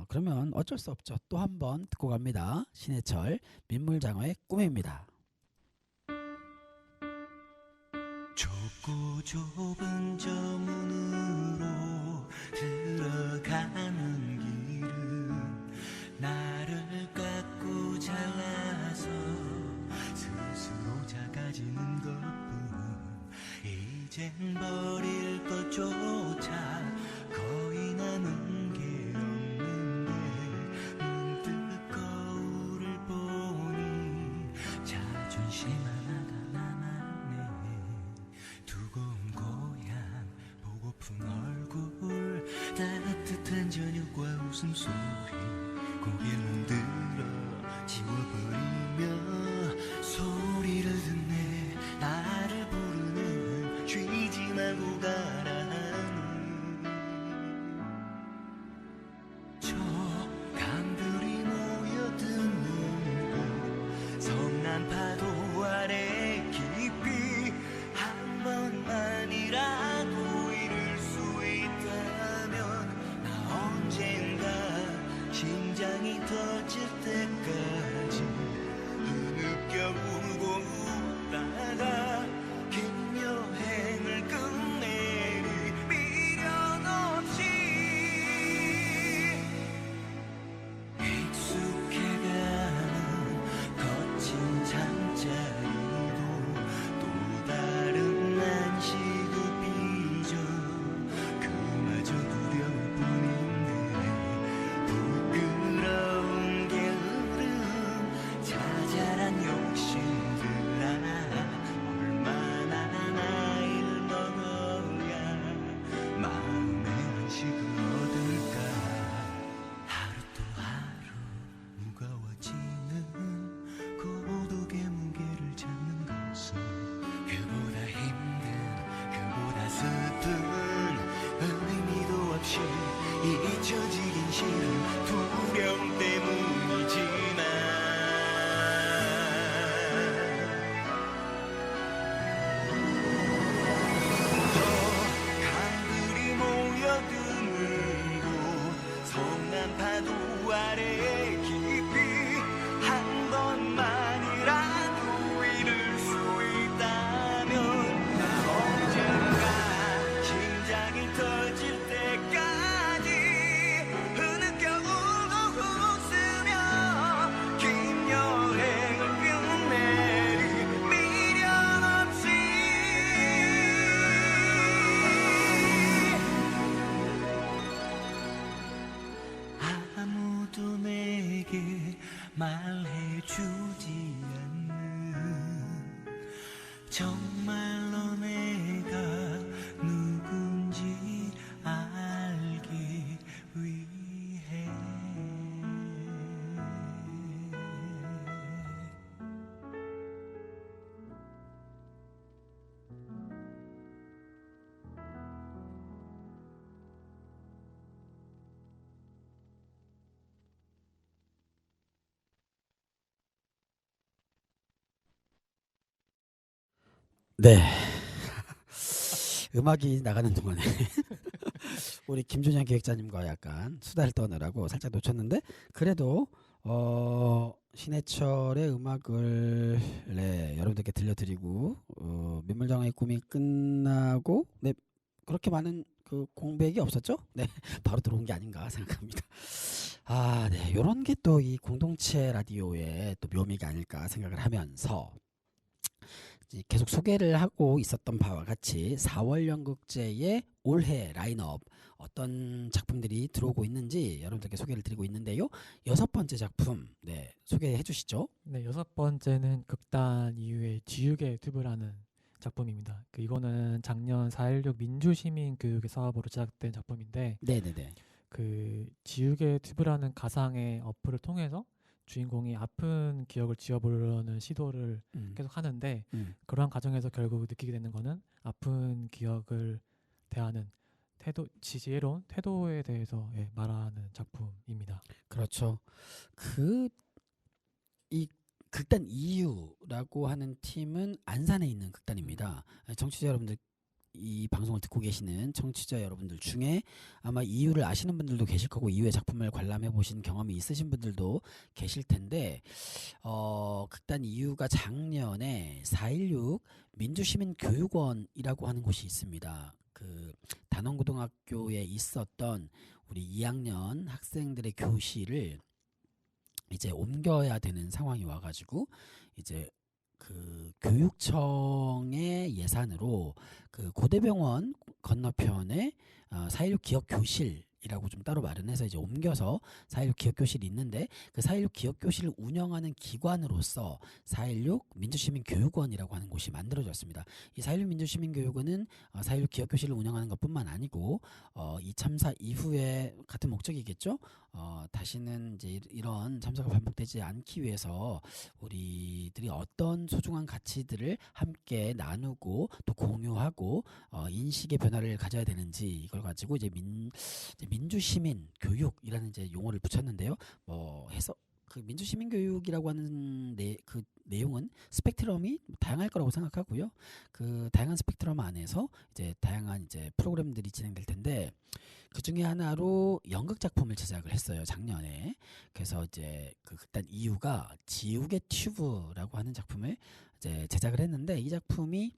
그러면 어쩔 수 없죠. 또 한 번 듣고 갑니다. 신해철 민물장어의 꿈입니다. 좁고 좁은 저 문으로 들어가는 길은 나를 깎고 잘라서 스스로 작아지는 것뿐 이젠 버릴 것조차 거의 남은 게 없는데 문득 거울을 보니 자존심 하나가 남았네 두고온 고향 보고픈 얼굴 따뜻한 저녁과 웃음소리 고개를 들어 지워버리며 소리를 듣네 나를 부르는 쉬지 말고 가라는 저 강들이 모여드는 곳 성난 파도 아래 깊이 한 번만이라도 이룰 수 있다면 나 언젠가 심장이 터질 때까지 흐느껴 울고 웃다가 긴 여행을 끝내리 미련 없이 익숙해가는 거친 잠자리도 또 다른 안식을 빚어 그마저 두려울 뿐인데 부끄러운 게으름 자잘한 욕심들 얼마나 나이를 먹어야 마음의 안식을 얻을까 하루 또 하루 무거워지는 고독의 무게를 잡는 것은 그보다 힘든 그보다 슬픈 의미도 없이 잊혀지긴 싫은 두려움 때문이지만 저 강들이 모여드는 곳 성난 파도 아래 깊이 한 번만이라도 이룰 수 있다면 나 언젠가 심장이 터질 때까지 흐느껴 울고 웃으며 긴 여행을 끝내리 미련 없이 아무도 내게 말해주지 않는 정말로 내가 누군지 알기 위해 네. 음악이 나가는 동안에 우리 김준영 기획자님과 약간 수다를 떠느라고 살짝 놓쳤는데 그래도 신해철의 음악을 여러분들께 들려드리고 민물장어의 꿈이 끝나고 그렇게 많은 그 공백이 없었죠? 네, 바로 들어온 게 아닌가 생각합니다. 네, 이런 게 또 이 공동체 라디오의 또 묘미가 아닐까 생각을 하면서 계속 소개를 하고 있었던 바와 같이 4월 연극제의 올해 라인업 어떤 작품들이 들어오고 있는지 여러분들께 소개를 드리고 있는데요. 6번째 작품 소개해 주시죠. 네, 6번째는 극단 이후에 지우개 튜브라는 작품입니다. 이거는 작년 4.16 민주시민교육의 사업으로 제작된 작품인데 네네네. 지우개 튜브라는 가상의 어플을 통해서 주인공이 아픈 기억을 지워보려는 시도를 계속 하는데 그러한 과정에서 결국 느끼게 되는 거는 아픈 기억을 대하는 지혜로운 태도에 대해서 말하는 작품입니다. 그렇죠. 이 극단 이유라고 하는 팀은 안산에 있는 극단입니다. 청취자 여러분들, 이 방송을 듣고 계시는 청취자 여러분들 중에 아마 이유를 아시는 분들도 계실 거고 이유의 작품을 관람해 보신 경험이 있으신 분들도 계실 텐데, 극단 이유가 작년에 4.16 민주시민교육원이라고 하는 곳이 있습니다. 단원고등학교에 있었던 우리 2학년 학생들의 교실을 이제 옮겨야 되는 상황이 와가지고 이제 교육청의 예산으로 고대병원 건너편에 4.16 기억교실이라고 좀 따로 마련해서 이제 옮겨서 4.16 기억교실이 있는데, 그 4.16 기억교실을 운영하는 기관으로서 4.16 민주시민교육원이라고 하는 곳이 만들어졌습니다. 이 4.16 민주시민교육원은 4.16 기억교실을 운영하는 것뿐만 아니고 이 참사 이후에 같은 목적이겠죠. 다시는 이제 이런 참사가 반복되지 않기 위해서 우리들이 어떤 소중한 가치들을 함께 나누고 또 공유하고 인식의 변화를 가져야 되는지, 이걸 가지고 이제 민주시민 교육이라는 이제 용어를 붙였는데요. 민주시민교육이라고 하는 내용은 스펙트럼이 다양할 거라고 생각하고요. 그 다양한 스펙트럼 안에서 이제 다양한 이제 프로그램들이 진행될 텐데, 그 중에 하나로 연극 작품을 제작을 했어요, 작년에. 그래서 이제 극단 이유가 지우개 튜브라고 하는 작품을 이제 제작을 했는데, 이 작품이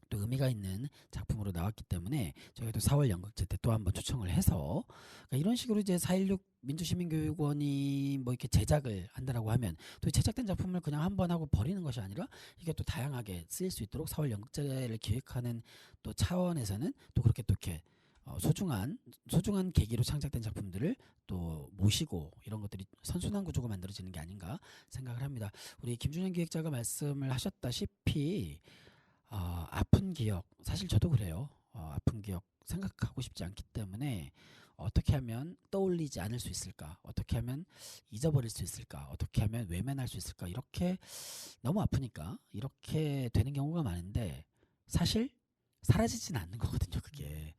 또 의미가 있는 작품으로 나왔기 때문에 저희도 4월 연극제 때 또 한번 초청을 해서, 그러니까 이런 식으로 이제 4.16 민주시민교육원이 뭐 이렇게 제작을 한다라고 하면 또 제작된 작품을 그냥 한번 하고 버리는 것이 아니라 이게 또 다양하게 쓰일 수 있도록 4월 연극제를 기획하는 또 차원에서는 또 그렇게 또 이렇게 소중한 계기로 창작된 작품들을 또 모시고 이런 것들이 선순환 구조가 만들어지는 게 아닌가 생각을 합니다. 우리 김준현 기획자가 말씀을 하셨다시피 아픈 기억, 사실 저도 그래요. 아픈 기억 생각하고 싶지 않기 때문에 어떻게 하면 떠올리지 않을 수 있을까, 어떻게 하면 잊어버릴 수 있을까, 어떻게 하면 외면할 수 있을까, 이렇게 너무 아프니까 이렇게 되는 경우가 많은데, 사실 사라지진 않는 거거든요, 그게.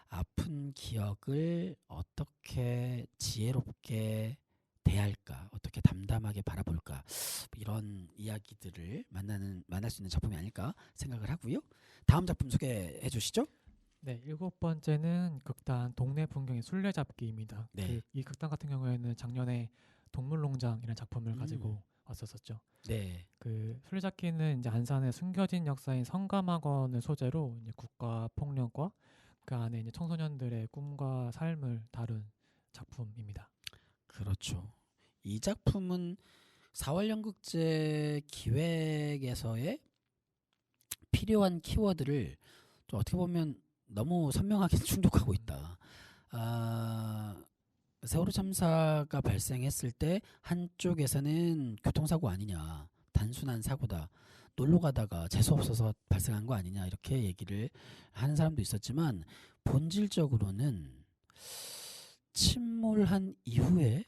아픈 기억을 어떻게 지혜롭게 대할까, 어떻게 담담하게 바라볼까, 이런 이야기들을 만날 수 있는 작품이 아닐까 생각을 하고요. 다음 작품 소개해 주시죠. 네, 7번째는 극단 동네 풍경의 술래잡기입니다. 네. 이 극단 같은 경우에는 작년에 동물농장이라는 작품을 가지고 왔었었죠. 네. 술래잡기는 이제 안산의 숨겨진 역사인 성감학원을 소재로 이제 국가 폭력과 그 안에 이제 청소년들의 꿈과 삶을 다룬 작품입니다. 그렇죠. 이 작품은 4월 연극제 기획에서의 필요한 키워드를 좀 어떻게 보면 너무 선명하게 충족하고 있다. 세월호 참사가 발생했을 때 한쪽에서는 교통사고 아니냐, 단순한 사고다, 놀러 가다가 재수 없어서 발생한 거 아니냐, 이렇게 얘기를 하는 사람도 있었지만, 본질적으로는 침몰한 이후에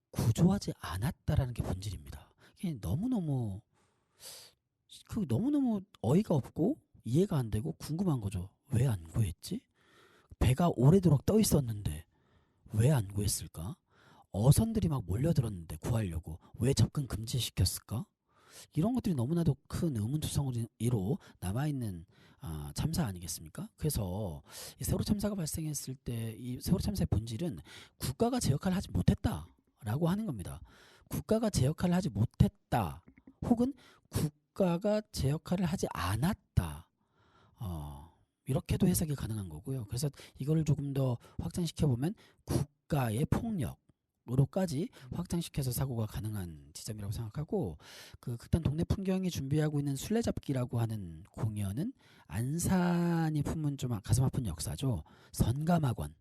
구조하지 않았다라는 게 본질입니다. 이게 너무너무 어이가 없고 이해가 안 되고 궁금한 거죠. 왜 안 구했지? 배가 오래도록 떠 있었는데 왜 안 구했을까? 어선들이 막 몰려들었는데 구하려고 왜 접근 금지시켰을까? 이런 것들이 너무나도 큰 의문투성이로 남아있는 참사 아니겠습니까? 그래서 이 세월호 참사가 발생했을 때 이 세월호 참사의 본질은 국가가 제 역할을 하지 못했다라고 하는 겁니다. 국가가 제 역할을 하지 못했다, 혹은 국가가 제 역할을 하지 않았다, 이렇게도 해석이 가능한 거고요. 그래서 이거를 조금 더 확장시켜보면 국가의 폭력으로까지 확장시켜서 사고가 가능한 지점이라고 생각하고, 극단 동네 풍경이 준비하고 있는 술래잡기라고 하는 공연은 안산이 품은 좀 가슴 아픈 역사죠. 선감학원.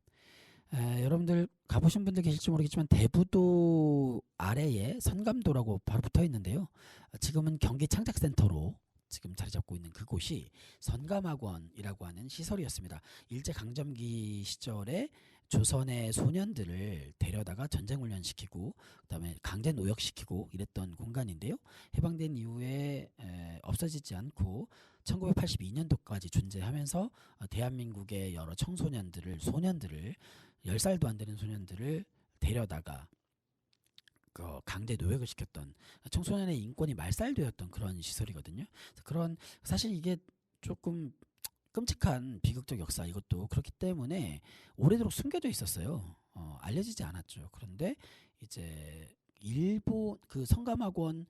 여러분들 가보신 분들 계실지 모르겠지만 대부도 아래에 선감도라고 바로 붙어 있는데요. 지금은 경기 창작센터로 지금 자리 잡고 있는 그곳이 선감학원이라고 하는 시설이었습니다. 일제강점기 시절에 조선의 소년들을 데려다가 전쟁훈련시키고 그다음에 강제 노역시키고 이랬던 공간인데요. 해방된 이후에 없어지지 않고 1982년도까지 존재하면서 대한민국의 여러 청소년들을 10살도 안 되는 소년들을 데려다가 그 강제 노역을 시켰던 청소년의 인권이 말살되었던 그런 시설이거든요. 그런 사실 이게 조금 끔찍한 비극적 역사 이것도 그렇기 때문에 오래도록 숨겨져 있었어요. 알려지지 않았죠. 그런데 이제 일본 그 성감학원의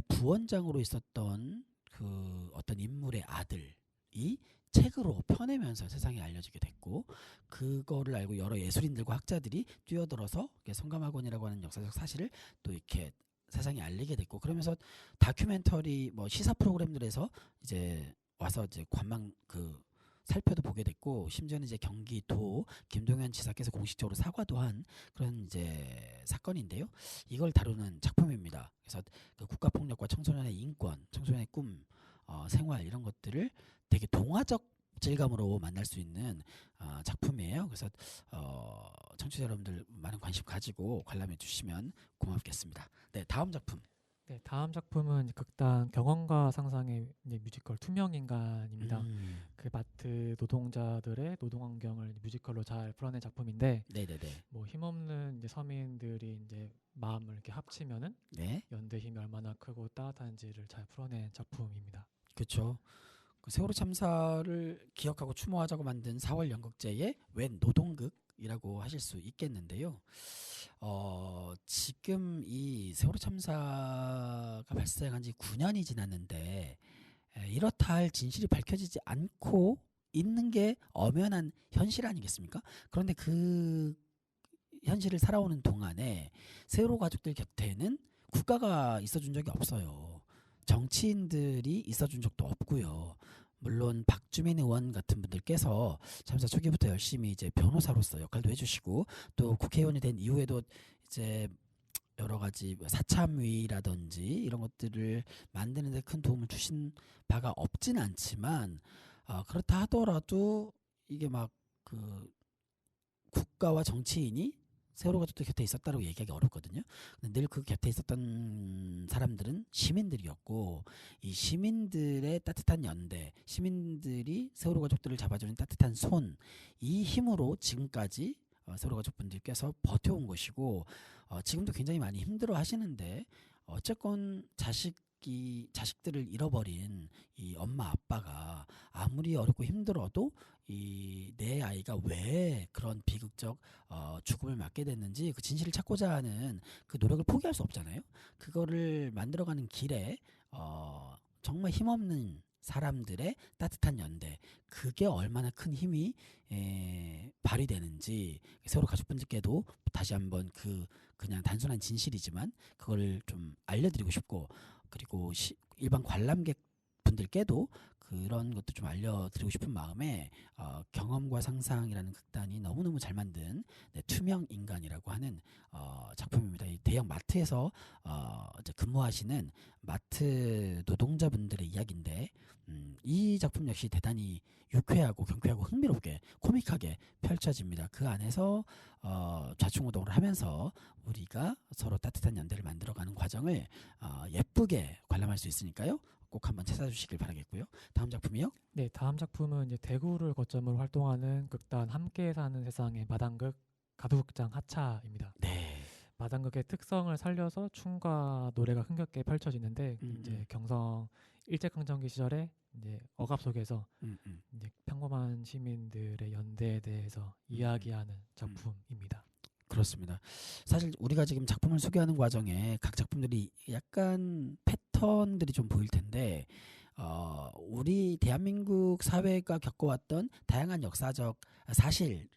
부원장으로 있었던 그 어떤 인물의 아들이 책으로 펴내면서 세상에 알려지게 됐고 그거를 알고 여러 예술인들과 학자들이 뛰어들어서 성감학원이라고 하는 역사적 사실을 또 이렇게 세상에 알리게 됐고 그러면서 다큐멘터리 뭐 시사 프로그램들에서 이제 와서 이제 관망 그 살펴도 보게 됐고 심지어는 이제 경기도 김동연 지사께서 공식적으로 사과도 한 그런 이제 사건인데요. 이걸 다루는 작품입니다. 그래서 그 국가폭력과 청소년의 인권, 청소년의 꿈, 생활 이런 것들을 되게 동화적 질감으로 만날 수 있는 작품이에요. 그래서 청취자 여러분들 많은 관심 가지고 관람해 주시면 고맙겠습니다. 네, 다음 작품. 네, 다음 작품은 극단 경험과 상상의 이제 뮤지컬 투명인간입니다. 그 마트 노동자들의 노동 환경을 뮤지컬로 잘 풀어낸 작품인데, 네네네. 뭐 힘없는 이제 서민들이 이제 마음을 이렇게 합치면은 네, 연대 힘이 얼마나 크고 따뜻한지를 잘 풀어낸 작품입니다. 그렇죠. 그 세월호 참사를 기억하고 추모하자고 만든 4월 연극제의 웬 노동극이라고 하실 수 있겠는데요. 지금 이 세월호 참사가 발생한 지 9년이 지났는데 이렇다 할 진실이 밝혀지지 않고 있는 게 엄연한 현실 아니겠습니까? 그런데 그 현실을 살아오는 동안에 세월호 가족들 곁에는 국가가 있어준 적이 없어요. 정치인들이 있어준 적도 없고요. 물론 박주민 의원 같은 분들께서 참사 초기부터 열심히 이제 변호사로서 역할도 해주시고 또 국회의원이 된 이후에도 이제 여러 가지 사참위라든지 이런 것들을 만드는 데 큰 도움을 주신 바가 없진 않지만 그렇다 하더라도 이게 막 그 국가와 정치인이 세월호 가족들 곁에 있었다고 얘기하기 어렵거든요. 근데 늘 그 곁에 있었던 사람들은 시민들이었고 이 시민들의 따뜻한 연대, 시민들이 세월호 가족들을 잡아주는 따뜻한 손, 이 힘으로 지금까지 세월호 가족분들께서 버텨온 것이고 지금도 굉장히 많이 힘들어 하시는데 어쨌건 자식들을 잃어버린 이 엄마 아빠가 아무리 어렵고 힘들어도 이 내 아이가 왜 그런 비극적 죽음을 맞게 됐는지 그 진실을 찾고자 하는 그 노력을 포기할 수 없잖아요. 그거를 만들어가는 길에 정말 힘없는 사람들의 따뜻한 연대, 그게 얼마나 큰 힘이 발휘되는지 세월호 가족분들께도 다시 한번 그냥 단순한 진실이지만 그걸 좀 알려드리고 싶고 그리고 일반 관람객 분들께도 그런 것도 좀 알려드리고 싶은 마음에 경험과 상상이라는 극단이 너무너무 잘 만든 투명 인간이라고 하는 작품입니다. 이 대형 마트에서 이제 근무하시는 마트 노동자분들의 이야기인데 이 작품 역시 대단히 유쾌하고 경쾌하고 흥미롭게 코믹하게 펼쳐집니다. 그 안에서 좌충우동을 하면서 우리가 서로 따뜻한 연대를 만들어가는 과정을 예쁘게 관람할 수 있으니까요. 꼭 한번 찾아주시길 바라겠고요. 다음 작품이요? 네, 다음 작품은 이제 대구를 거점으로 활동하는 극단 함께 사는 세상의 마당극 가두극장 하차입니다. 네. 마당극의 특성을 살려서 춤과 노래가 흥겹게 펼쳐지는데 이제 경성 일제강점기 시절에 이제 억압 속에서 이제 평범한 시민들의 연대에 대해서 이야기하는 작품입니다. 그렇습니다. 사실 우리가 지금 작품을 소개하는 과정에 각 작품들이 약간 패턴들이 좀 보일 텐데 우리 대한민국 사회가 겪어왔던 다양한 역사적 사실을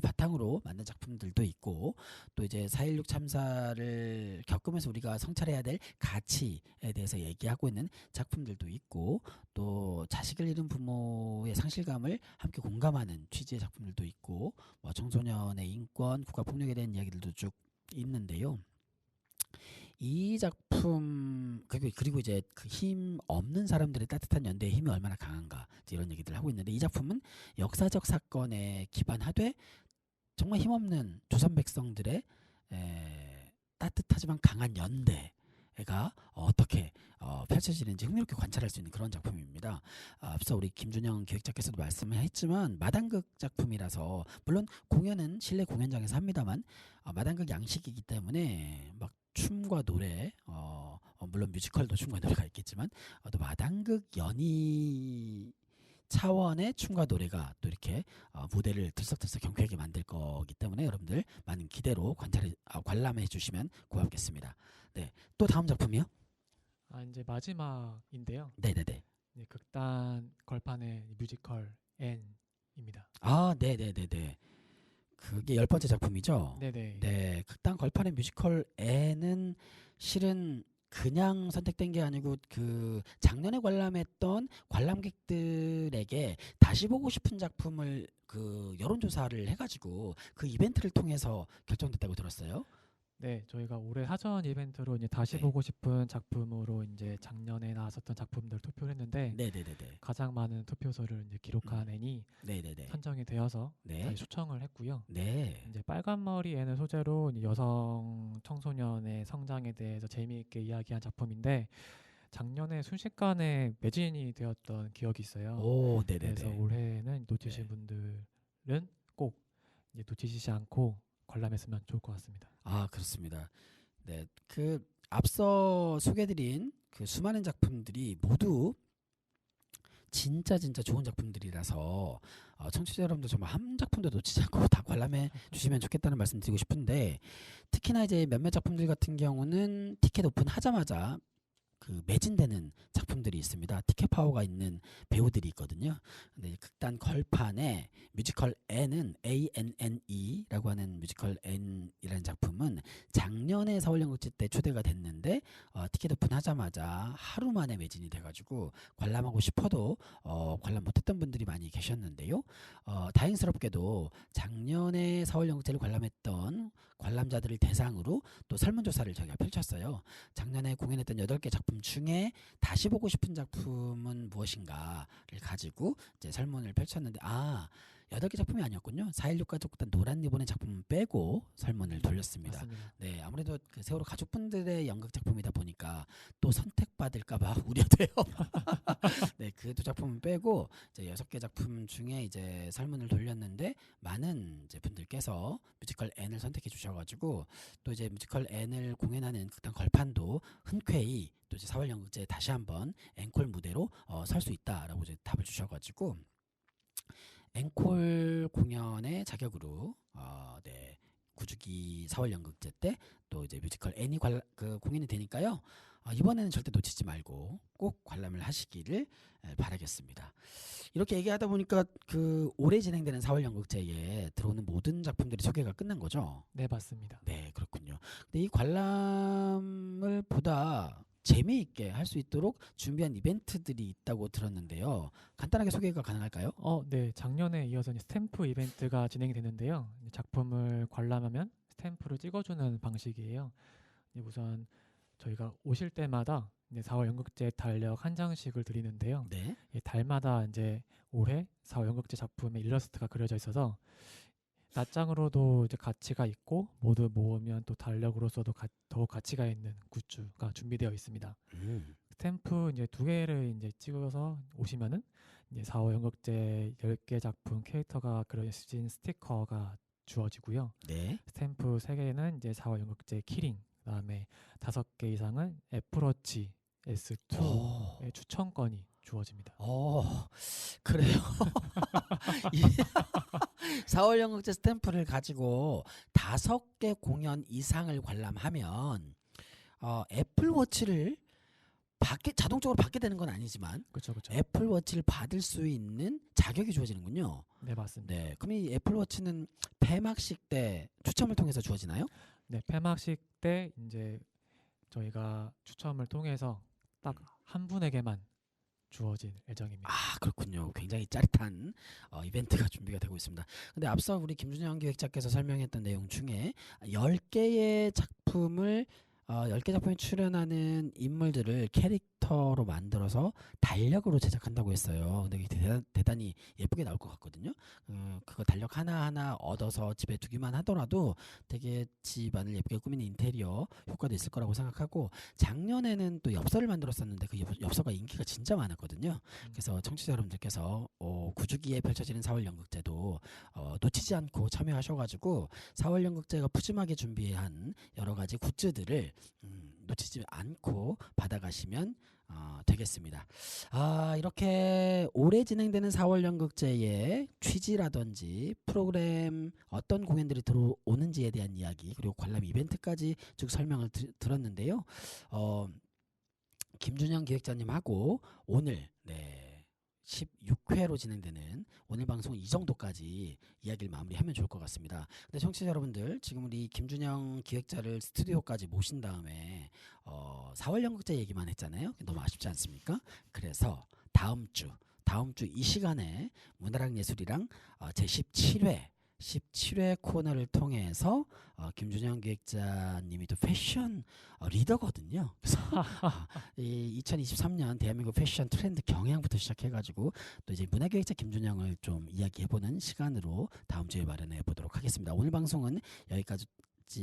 바탕으로 만든 작품들도 있고 또 이제 4.16 참사를 겪으면서 우리가 성찰해야 될 가치에 대해서 얘기하고 있는 작품들도 있고 또 자식을 잃은 부모의 상실감을 함께 공감하는 취지의 작품들도 있고 뭐 청소년의 인권, 국가폭력에 대한 이야기들도 쭉 있는데요. 이 작품 그리고 이제 그 힘 없는 사람들의 따뜻한 연대의 힘이 얼마나 강한가 이제 이런 얘기들을 하고 있는데 이 작품은 역사적 사건에 기반하되 정말 힘없는 조선 백성들의 따뜻하지만 강한 연대가 어떻게 펼쳐지는지 흥미롭게 관찰할 수 있는 그런 작품입니다. 앞서 우리 김준영 기획자께서도 말씀을 했지만 마당극 작품이라서 물론 공연은 실내 공연장에서 합니다만 마당극 양식이기 때문에 막 춤과 노래 물론 뮤지컬도 춤과 노래가 있겠지만 또 마당극 연희 차원의 춤과 노래가 또 이렇게 무대를 들썩들썩 경쾌하게 만들 거기 때문에 여러분들 많은 기대로 관람해 주시면 고맙겠습니다. 네, 또 다음 작품이요? 이제 마지막인데요. 네네네. 네, 극단 걸판의 뮤지컬 앤입니다. 네네네네. 그게 10번째 작품이죠? 네네. 네, 극단 걸판의 뮤지컬 애는 실은 그냥 선택된 게 아니고 그 작년에 관람했던 관람객들에게 다시 보고 싶은 작품을 그 여론조사를 해가지고 그 이벤트를 통해서 결정됐다고 들었어요. 네, 저희가 올해 사전 이벤트로 이제 다시 네. 보고 싶은 작품으로 이제 작년에 나왔었던 작품들 투표를 했는데 네네네네. 가장 많은 투표수를 이제 기록한 앤이 네네네. 선정이 되어서 네. 다시 초청을 했고요. 네. 이제 빨간 머리 앤을 소재로 이제 여성 청소년의 성장에 대해서 재미있게 이야기한 작품인데 작년에 순식간에 매진이 되었던 기억이 있어요. 오, 네네네. 그래서 올해는 놓치신 네. 분들은 꼭 이제 놓치시지 않고 관람했으면 좋을 것 같습니다. 그렇습니다. 네, 그 앞서 소개드린 그 수많은 작품들이 모두 진짜 좋은 작품들이라서 청취자 여러분들 정말 한 작품도 놓치지 않고 다 관람해 주시면 좋겠다는 말씀 드리고 싶은데 특히나 이제 몇몇 작품들 같은 경우는 티켓 오픈하자마자 그 매진되는 작품들이 있습니다. 티켓 파워가 있는 배우들이 있거든요. 근데 극단 걸판의 뮤지컬 N은 ANNE라고 하는 뮤지컬 N이라는 작품은 작년에 서울연극제 때 초대가 됐는데 티켓 오픈하자마자 하루 만에 매진이 돼가지고 관람하고 싶어도 관람 못했던 분들이 많이 계셨는데요. 다행스럽게도 작년에 서울연극제를 관람했던 관람자들을 대상으로 또 설문조사를 저희가 펼쳤어요. 작년에 공연했던 8개 작품 중에 다시 보고 싶은 작품은 무엇인가를 가지고 이제 설문을 펼쳤는데 8개 작품이 아니었군요. 4.16 가족극단 노란 리본의 작품은 빼고 설문을 돌렸습니다. 맞습니다. 네, 아무래도 그 세월호 가족분들의 연극 작품이다 보니까 또 선택받을까봐 우려돼요. 네, 그 두 작품은 빼고 이제 6개 작품 중에 이제 설문을 돌렸는데 많은 이제 분들께서 뮤지컬 N을 선택해 주셔가지고 또 이제 뮤지컬 N을 공연하는 극단 걸판도 흔쾌히 또 이제 4월 연극제에 다시 한번 앵콜 무대로 설 수 있다라고 이제 답을 주셔가지고. 앵콜 공연의 자격으로 네, 9주기 4월 연극제 때 또 이제 뮤지컬 N이 공연이 되니까요. 이번에는 절대 놓치지 말고 꼭 관람을 하시기를 바라겠습니다. 이렇게 얘기하다 보니까 그 올해 진행되는 4월 연극제에 들어오는 모든 작품들이 소개가 끝난 거죠? 네, 맞습니다. 네, 그렇군요. 근데 이 관람을 보다 재미있게 할 수 있도록 준비한 이벤트들이 있다고 들었는데요. 간단하게 소개가 가능할까요? 네, 작년에 이어서 이제 스탬프 이벤트가 진행이 됐는데요. 작품을 관람하면 스탬프를 찍어주는 방식이에요. 우선 저희가 오실 때마다 이제 4월 연극제 달력 한 장씩을 드리는데요. 네. 이 달마다 이제 올해 4월 연극제 작품의 일러스트가 그려져 있어서 낱장으로도 이제 가치가 있고 모두 모으면 또 달력으로서도 더욱 가치가 있는 굿즈가 준비되어 있습니다. 스탬프 이제 2개를 이제 찍어서 오시면은 이제 4월 연극제 10개 작품 캐릭터가 그려진 스티커가 주어지고요. 네. 스탬프 3개는 이제 4월 연극제 키링, 그다음에 5개 이상은 애플워치 S2의 추천권이 주어집니다. 그래요. 4월 연극제 스탬프를 가지고 5개 공연 이상을 관람하면 애플워치를 자동적으로 받게 되는 건 아니지만 그렇죠. 애플워치를 받을 수 있는 자격이 주어지는군요. 네, 맞습니다. 네, 그럼 이 애플워치는 폐막식 때 추첨을 통해서 주어지나요? 네, 폐막식 때 이제 저희가 추첨을 통해서 딱 한 분에게만 주어질 예정입니다. 그렇군요. 굉장히 짜릿한 이벤트가 준비가 되고 있습니다. 근데 앞서 우리 김준영 기획자께서 설명했던 내용 중에 10개의 작품을 10개 작품에 출연하는 인물들을 캐릭터로 만들어서 달력으로 제작한다고 했어요. 근데 이게 대단히 예쁘게 나올 것 같거든요. 그거 달력 하나하나 얻어서 집에 두기만 하더라도 되게 집안을 예쁘게 꾸미는 인테리어 효과도 있을 거라고 생각하고, 작년에는 또 엽서를 만들었었는데 그 엽서가 인기가 진짜 많았거든요. 그래서 청취자 여러분들께서 구주기에 펼쳐지는 4월 연극제도 놓치지 않고 참여하셔가지고 4월 연극제가 푸짐하게 준비한 여러 가지 굿즈들을 놓치지 않고 받아가시면 되겠습니다. 이렇게 올해 진행되는 4월 연극제의 취지라든지 프로그램 어떤 공연들이 들어오는지에 대한 이야기, 그리고 관람 이벤트까지 쭉 설명을 들었는데요. 김준영 기획자님하고 오늘 16회로 진행되는 오늘 방송 이 정도까지 이야기를 마무리하면 좋을 것 같습니다. 근데 청취자 여러분들, 지금 우리 김준영 기획자를 스튜디오까지 모신 다음에 4월 연극제 얘기만 했잖아요. 너무 아쉽지 않습니까? 그래서 다음 주 이 시간에 문화랑 예술이랑 제 17회 코너를 통해서 김준영 기획자님이 또 패션 리더거든요. 그래서 이 2023년 대한민국 패션 트렌드 경향부터 시작해가지고 또 이제 문화기획자 김준영을 좀 이야기해보는 시간으로 다음 주에 마련해 보도록 하겠습니다. 오늘 방송은 여기까지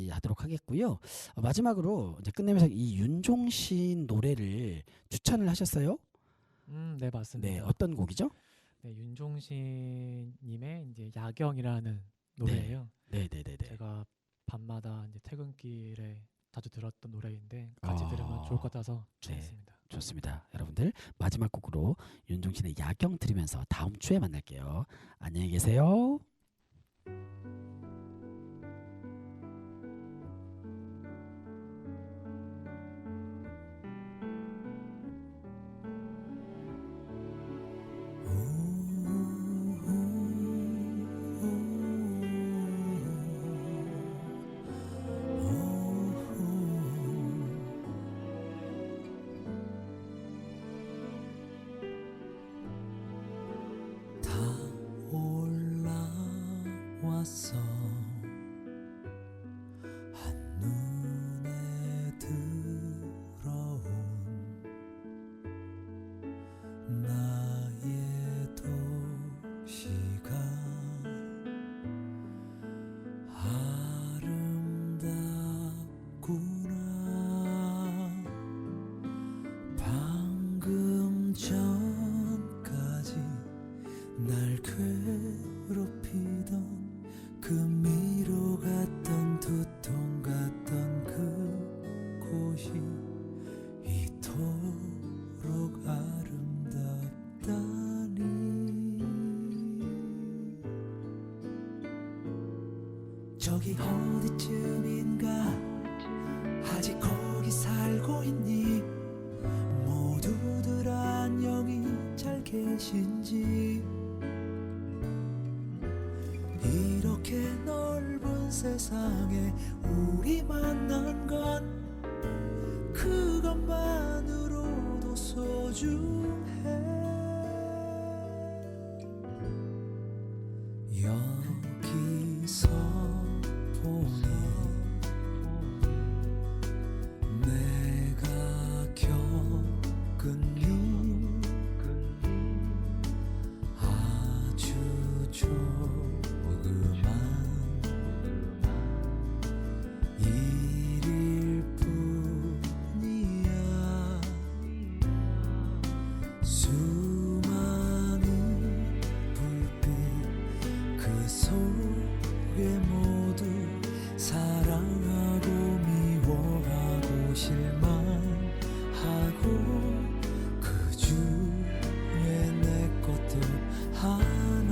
하도록 하겠고요. 마지막으로 이제 끝내면서 이 윤종신 노래를 추천을 하셨어요? 네, 맞습니다. 네, 어떤 곡이죠? 네, 윤종신님의 이제 야경이라는 노래예요. 네. 제가 밤마다 이제 퇴근길에 자주 들었던 노래인데 같이 들으면 좋을 것 같아서 추천했습니다. 좋습니다. 여러분들 마지막 곡으로 윤종신의 야경 들으면서 다음 주에 만날게요. 안녕히 계세요. 다 올라왔어 한눈에 들어온 나의 도시가 아름답구나. 방금 전까지 날 괴롭히던 그 미로 같던 두통 같던 그곳이 이토록 아름답다니. 저기 어디쯤인가 아직 거기 살고 있니? 모두들 안녕히 잘 계신지. 이렇게 넓은 세상에 우리 만난 건 그것만으로도 소중해. 여기서 보니 내가 겪은 일 아주 조그만 일일 뿐이야. 수많은 불빛 그 속에 모두 사랑하고 미워하고 실망하고 그 중에 내 것도 하나.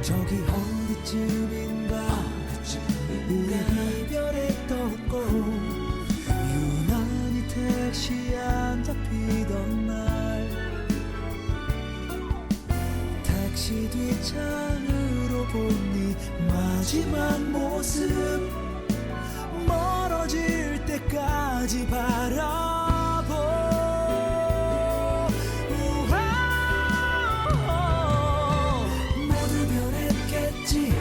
저기 어디쯤인가 우리 이별했던 곳, 유난히 택시 안 잡히던 날 택시 뒷창으로 본 네 마지막 모습, 멀어질 때까지 바라보. 우와, 모두 변했겠지.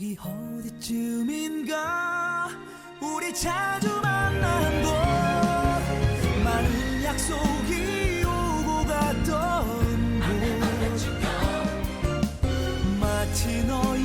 여기 어디쯤인가 우리 자주 만난 곳 많은 약속이 오고 갔던 곳 마치 너의